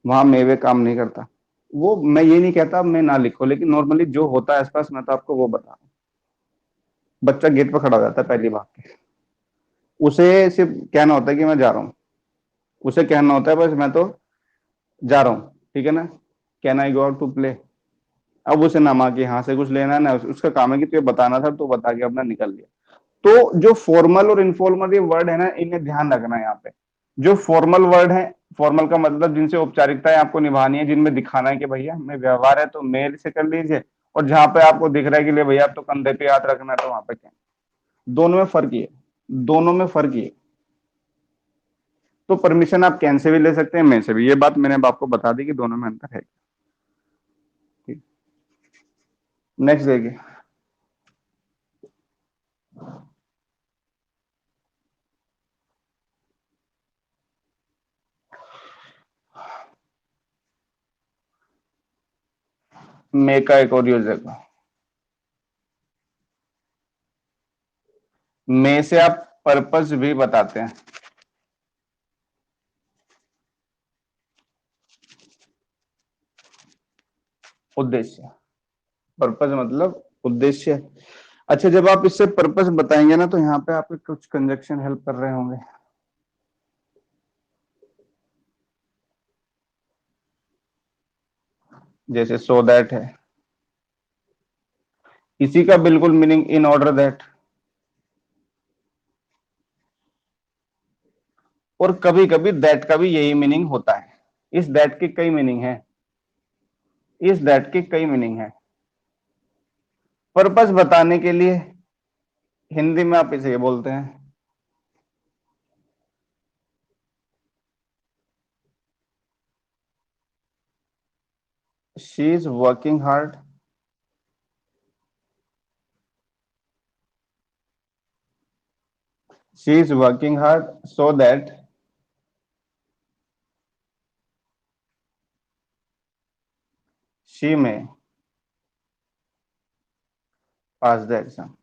वहां मेवे काम नहीं करता। वो मैं ये नहीं कहता मैं ना लिखो, लेकिन नॉर्मली जो होता है आसपास, मैं तो आपको वो बता रहा हूँ। बच्चा गेट पर खड़ा हो जाता है पहली बात के, उसे सिर्फ कहना होता है कि मैं जा रहा हूँ, उसे कहना होता है बस मैं तो जा रहा हूँ, ठीक है ना, can I go out to play. अब उसे ना माँ के यहाँ से कुछ लेना है ना उसका काम है कि तुझे बताना था, तो बता के अपना निकल लिया। तो जो फॉर्मल और इनफॉर्मल ये वर्ड है ना, इन्हें ध्यान रखना है यहाँ पे। जो फॉर्मल वर्ड है, फॉर्मल का मतलब जिनसे औपचारिकताएं आपको निभानी है, जिनमें दिखाना है कि भैया हमें व्यवहार है, तो मेल से कर लीजिए। और जहां पे आपको दिख रहा है कि ले भैया आप तो कंधे पे हाथ रखना है, तो वहां पे क्या, दोनों में फर्क ही है, दोनों में फर्क ही है। तो परमिशन आप कैन से भी ले सकते हैं, मैं से भी, ये बात मैंने अब आपको बता दी कि दोनों में अंतर है। ठीक, नेक्स्ट देखिए। मे का एक और यूज देखो। मे से आप पर्पस भी बताते हैं। उद्देश्य, पर्पस मतलब उद्देश्य। अच्छा, जब आप इससे पर्पस बताएंगे ना, तो यहाँ पे आपके कुछ कंजक्शन हेल्प कर रहे होंगे। जैसे सो दैट है, इसी का बिल्कुल मीनिंग इन ऑर्डर दैट। और कभी कभी दैट का भी यही मीनिंग होता है। इस दैट के कई मीनिंग है, इस दैट के कई मीनिंग है। पर्पस बताने के लिए हिंदी में आप इसे ये बोलते हैं, she is working hard, she is working hard so that she में पास द एग्जाम।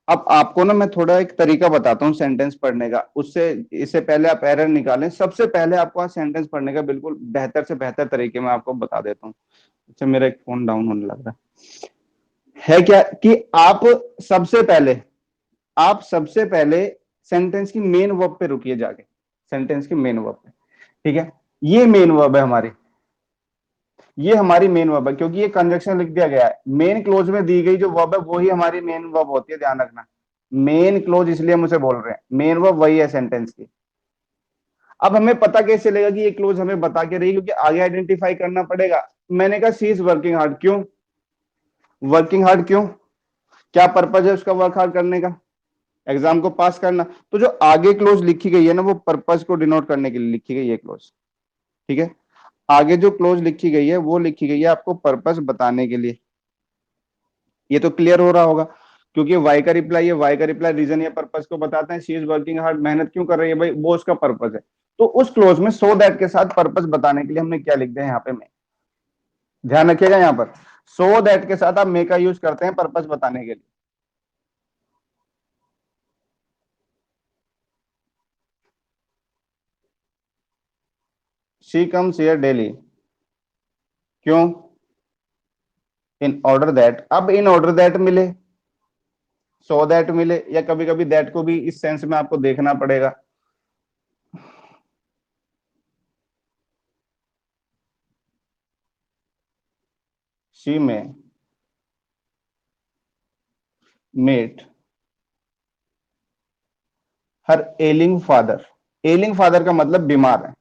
अब आपको ना मैं थोड़ा एक तरीका बताता हूँ सेंटेंस पढ़ने का, उससे इससे पहले आप एरर निकालें, सबसे पहले आपको आज सेंटेंस पढ़ने का बिल्कुल बेहतर से बेहतर तरीके में आपको बता देता हूँ। अच्छा, मेरा एक फोन डाउन होने लग रहा है क्या, कि सबसे पहले आप सबसे पहले सेंटेंस की मेन वर्ब पे रुकिए जाके, सेंटेंस की मेन वर्ब पे। ठीक है, ये मेन वर्ब है हमारी, ये हमारी मेन वर्ब है, क्योंकि ये कंजक्शन लिख दिया गया है। मेन क्लोज में दी गई जो वर्ब है वही हमारी मेन वर्ब होती है, ध्यान रखना। मेन क्लोज इसलिए हम उसे बोल रहे हैं, मेन वर्ब वही है सेंटेंस की। अब हमें पता कैसे चलेगा कि ये क्लोज हमें बता के रही, क्योंकि आगे आइडेंटिफाई करना पड़ेगा। मैंने कहा सी इज वर्किंग हार्ड, क्यों वर्किंग हार्ड, क्यों, क्या पर्पज है उसका वर्क हार्ड करने का, एग्जाम को पास करना। तो जो आगे क्लोज लिखी गई है ना, वो पर्पज को डिनोट करने के लिए लिखी गई है क्लोज। ठीक है, आगे जो क्लोज लिखी गई है वो लिखी गई है आपको पर्पस बताने के लिए। ये तो क्लियर हो रहा होगा, क्योंकि वाई का रिप्लाई है, वाई का रिप्लाई रीजन या पर्पस को बताते हैं। शी इज वर्किंग हार्ड, मेहनत क्यों कर रही है भाई, वो उसका पर्पस है। तो उस क्लोज में सो दैट के साथ पर्पस बताने के लिए हमने क्या लिख दिया यहाँ पे, मैं, ध्यान रखिएगा यहाँ पर सो दैट के साथ आप मे का यूज करते हैं पर्पस बताने के लिए। शी कम्स हियर डेली, क्यों, इन ऑर्डर दैट, अब इन ऑर्डर दैट मिले, सो दैट मिले, या कभी कभी दैट को भी इस सेंस में आपको देखना पड़ेगा। She may met her ailing father, एलिंग father का मतलब बीमार है।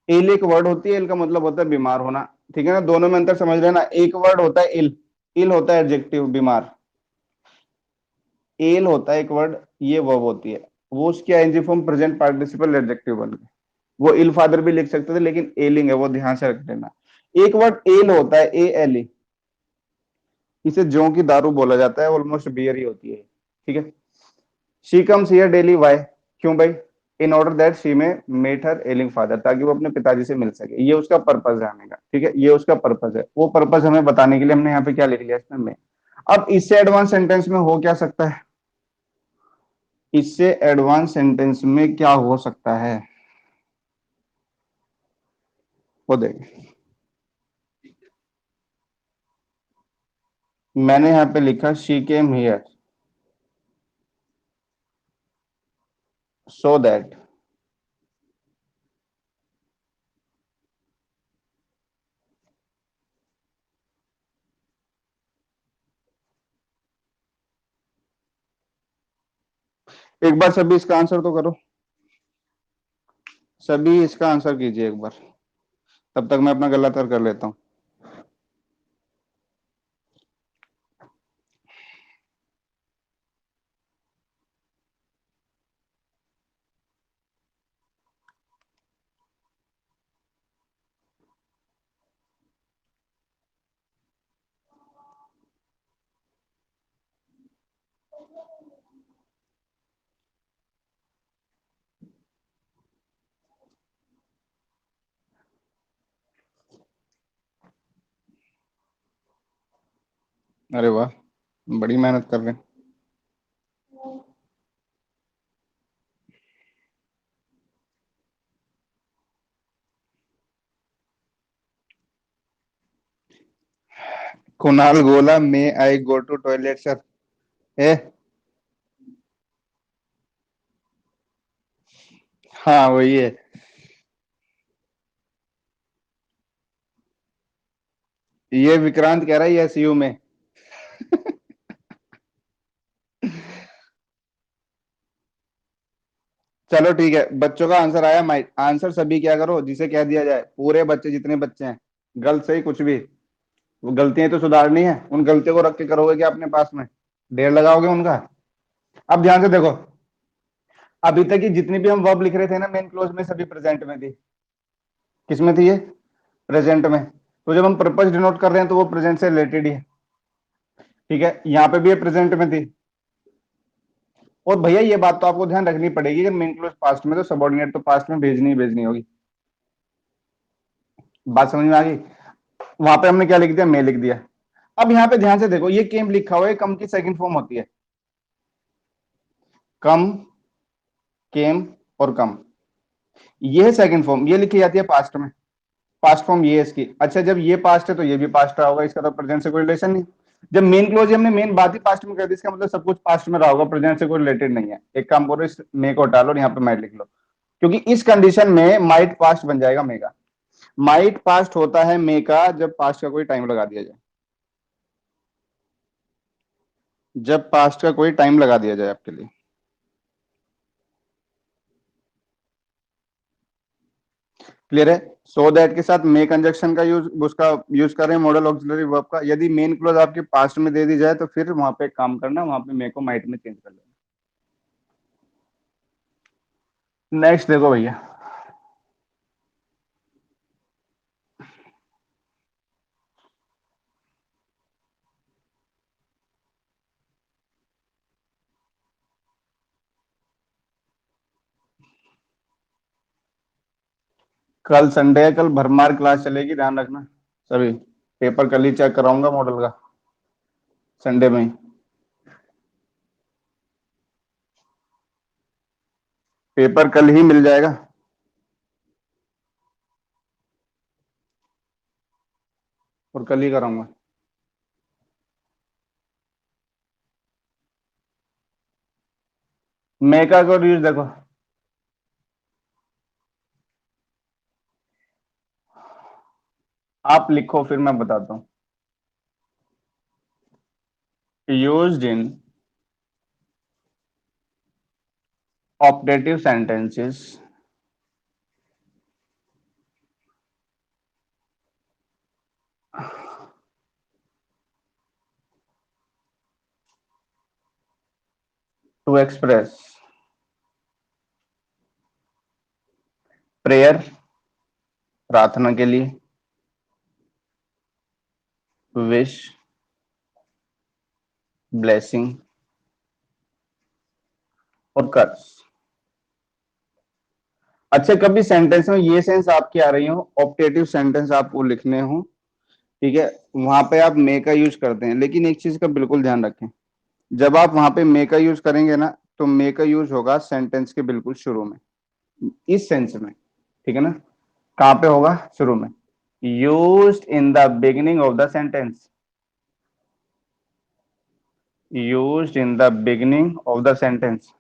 एल एक वर्ड होती है, एल का मतलब होता है बीमार होना। ठीक है ना, दोनों में अंतर समझ लेना। एक वर्ड होता है इल, इल होता है एडजेक्टिव बीमार, एल होता है एक वर्ड, ये वर्ब होती है। वो उसकी ING form present participle adjective बन गए। वो इल फादर भी लिख सकते थे, लेकिन एलिंग है, वो ध्यान से रख लेना। एक वर्ड एल होता है, ए एल ई, इसे जौ की दारू बोला जाता है, ऑलमोस्ट बियर ही होती है। ठीक है, she comes here daily, why, क्यों भाई, in order that she may met her ailing father, ताकि वो अपने पिताजी से मिल सके, ये उसका पर्पज है आने का। ठीक है, ये उसका पर्पज है, वो पर्पज हमें बताने के लिए हमने यहाँ पे क्या लिख लिया इसमें, में। अब इससे एडवांस सेंटेंस में हो क्या सकता है, इससे एडवांस सेंटेंस में क्या हो सकता है, वो देखें। मैंने यहाँ पे लिखा she came here so that, एक बार सभी इसका आंसर तो करो, सभी इसका आंसर कीजिए एक बार। तब तक मैं अपना गलत कर लेता हूँ। अरे वाह, बड़ी मेहनत कर रहे हैं। कुणाल गोला मे आई गो टू टॉयलेट सर। ए, हाँ वही है। ये विक्रांत कह रहा है ये सीयू में। चलो ठीक है, बच्चों का आंसर आया। माइक आंसर सभी क्या करो, जिसे कह दिया जाए पूरे बच्चे जितने बच्चे हैं, गलत सही कुछ भी, वो गलतियां तो सुधारनी है, उन गलतियों को रख के करोगे क्या अपने पास में, ढेर लगाओगे उनका। अब ध्यान से देखो, अभी तक की जितनी भी हम वर्ब लिख रहे थे ना मेन क्लोज में, सभी प्रेजेंट में थी। किसमें थी ये? प्रेजेंट में। तो जब हम पर्पस डिनोट कर रहे हैं तो वो प्रेजेंट से रिलेटेड ही है। ठीक है, यहाँ पे भी ये प्रेजेंट में थी। और भैया ये बात तो आपको ध्यान रखनी पड़ेगी, अगर मेन क्लोज पास्ट में तो सबॉर्डिनेट तो पास्ट में भेजनी ही भेजनी होगी। बात समझ में आ गई? वहां पे हमने क्या लिख दिया, मैं लिख दिया। अब यहाँ पे ध्यान से देखो, ये केम लिखा हुआ है, कम की सेकंड फॉर्म होती है। कम, केम और कम, ये है सेकंड फॉर्म, ये लिखी जाती है पास्ट में। पास्ट फॉर्म ये है इसकी। अच्छा, जब ये पास्ट है तो ये भी पास्ट रहा होगा, इसका तो प्रेजेंट से कोई रिलेशन नहीं। जब मेन क्लोज हमने मेन बात ही पास्ट में कर दी, इसका मतलब सब कुछ पास्ट में रहा होगा, प्रेजेंट से कोई रिलेटेड नहीं है। एक काम करो, इस मे को हटा लो और यहाँ पे माइट लिख लो, क्योंकि इस कंडीशन में माइट पास्ट बन जाएगा मे का। माइट पास्ट होता है मे का जब पास्ट का कोई टाइम लगा दिया जाए। जब पास्ट का कोई टाइम लगा दिया जाए आपके लिए। क्लियर है? सो दैट के साथ मे कंजक्शन का यूज, उसका यूज कर रहे हैं मॉडल ऑक्सिलरी वर्ब का। यदि मेन क्लोज आपके पास्ट में दे दी जाए तो फिर वहां पे काम करना, वहां पे मे को माइट में चेंज कर लेना। नेक्स्ट देखो भैया, कल संडे है, कल भरमार क्लास चलेगी, ध्यान रखना सभी। पेपर कल ही चेक कराऊंगा मॉडल का, संडे में ही। पेपर कल ही मिल जाएगा, और कल ही कराऊंगा। मे का को यूज देखो, आप लिखो फिर मैं बताता हूँ। Used in optative sentences to express prayer, प्रार्थना के लिए, विश, ब्लेसिंग और कर्स। अच्छा, कभी सेंटेंस में ये सेंस आपकी आ रही हो, ऑप्टेटिव सेंटेंस आपको लिखने हो, ठीक है, वहां पे आप मे का यूज करते हैं, लेकिन एक चीज का बिल्कुल ध्यान रखें, जब आप वहां पे मे का यूज करेंगे ना, तो मे का यूज होगा सेंटेंस के बिल्कुल शुरू में, इस सेंस में। ठीक है ना? कहाँ पे होगा? शुरू में। Used in the beginning of the sentence. Used in the beginning of the sentence.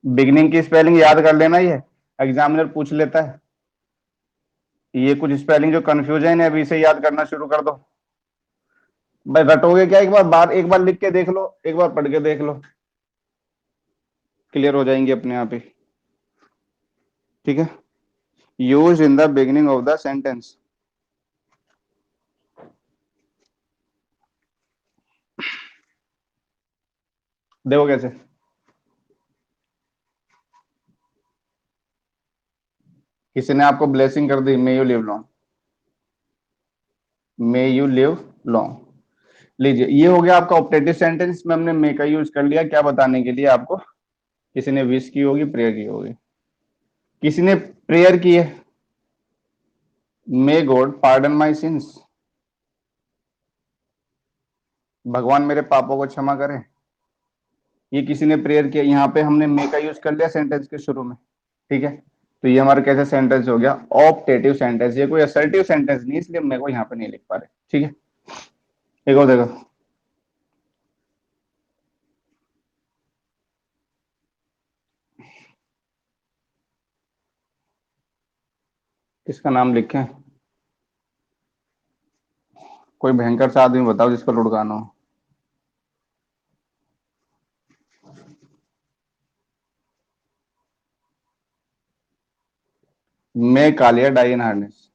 Beginning की स्पेलिंग याद कर लेना, ये एग्जामिनर पूछ लेता है। ये कुछ स्पेलिंग जो कंफ्यूजन है, अभी से याद करना शुरू कर दो। भाई रटोगे क्या? एक बार लिख के देख लो, एक बार पढ़ के देख लो, क्लियर हो जाएंगे अपने आप ही। ठीक है? Use in the beginning of the sentence. देखो कैसे। किसी ने आपको ब्लेसिंग कर दी, may you live long, may you live long. लीजिए, ये हो गया आपका ऑप्टेटिव सेंटेंस में हमने मे का यूज कर लिया, क्या बताने के लिए आपको, किसी ने विश की होगी, प्रेयर की होगी। किसी ने प्रेयर की है, मे गॉड पार्डन माई सिंस, भगवान मेरे पापों को क्षमा करें। ये किसी ने प्रेयर किया, यहाँ पे हमने मे का यूज कर लिया सेंटेंस के शुरू में। ठीक है, तो ये हमारा कैसा सेंटेंस हो गया, ऑप्टेटिव सेंटेंस। ये कोई असर्टिव सेंटेंस नहीं, इसलिए मैं को यहाँ पे नहीं लिख पा रहे। ठीक है, एक और देखो। किसका नाम लिखें, कोई भयंकर सा आदमी बताओ जिसको लुढ़काना हो। मैं कालिया डाई इन हार्नेस।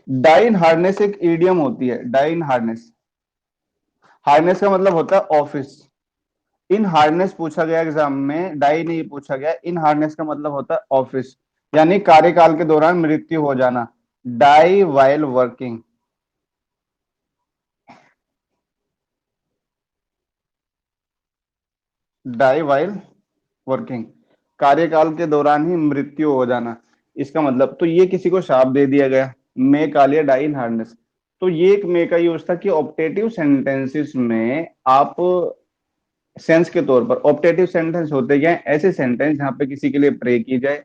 डाई इन हार्नेस एक ईडियम होती है, डाई इन हार्नेस। हार्नेस का मतलब होता है ऑफिस। इन हार्नेस पूछा गया एग्जाम में, डाई नहीं पूछा गया। इन हार्नेस का मतलब होता है ऑफिस, यानी कार्यकाल के दौरान मृत्यु हो जाना। Die while working. Die while working, कार्यकाल के दौरान ही मृत्यु हो जाना। इसका मतलब, तो ये किसी को शाप दे दिया गया, मे कालिया डाई इन हार्नेस। तो ये एक मे का यूज था कि ऑप्टेटिव सेंटेंसेस में आप सेंस के तौर पर, ऑप्टेटिव सेंटेंस होते क्या है, ऐसे सेंटेंस जहां पे किसी के लिए प्रे की जाए,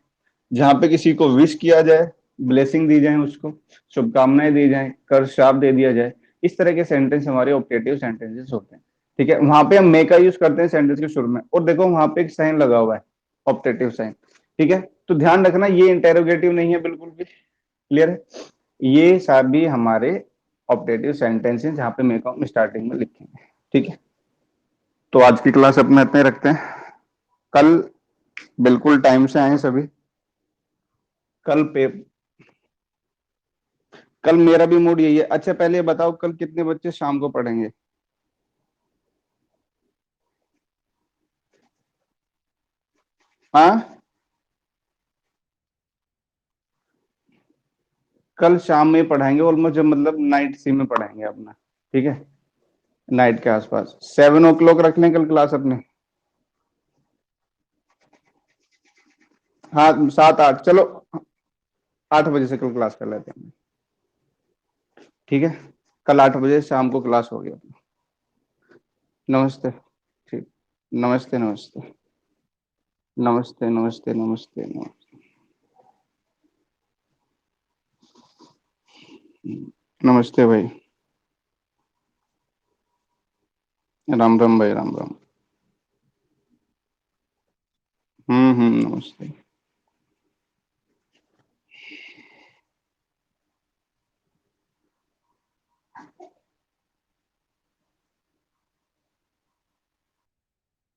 जहां पे किसी को विश किया जाए, ब्लेसिंग दी जाए, उसको शुभकामनाएं दी जाए, कर शाप दे दिया जाए। इस तरह के सेंटेंस हमारे ऑप्टेटिव सेंटेंसेस होते हैं। ठीक है, वहां पे हम मे का यूज करते हैं सेंटेंस के शुरू में, और देखो वहां पे एक साइन लगा हुआ है, ऑप्टेटिव साइन। ठीक है, तो ध्यान रखना ये इंटेरोगेटिव नहीं है बिल्कुल भी। क्लियर है, ये सभी हमारे ऑप्टेटिव सेंटेंसेस जहां पे मे का हम स्टार्टिंग में लिखेंगे। ठीक है, तो आज की क्लास अपने इतने रखते हैं। कल बिल्कुल टाइम से आए सभी। कल पे, कल मेरा भी मूड यही है। अच्छा पहले ये बताओ, कल कितने बच्चे शाम को पढ़ेंगे। हाँ, कल शाम में पढ़ाएंगे ऑलमोस्ट, मतलब नाइट सी में पढ़ाएंगे अपना। ठीक है, नाइट के आसपास 7 o'clock रख लें कल क्लास अपने। हाँ 7 8 चलो, 8 बजे से कल क्लास कर लेते हैं। ठीक है, कल 8 बजे शाम को क्लास होगी अपनी। नमस्ते। ठीक, नमस्ते नमस्ते। नमस्ते नमस्ते नमस्ते नमस्ते। नमस्ते भाई। राम राम भाई, राम राम। नमस्ते।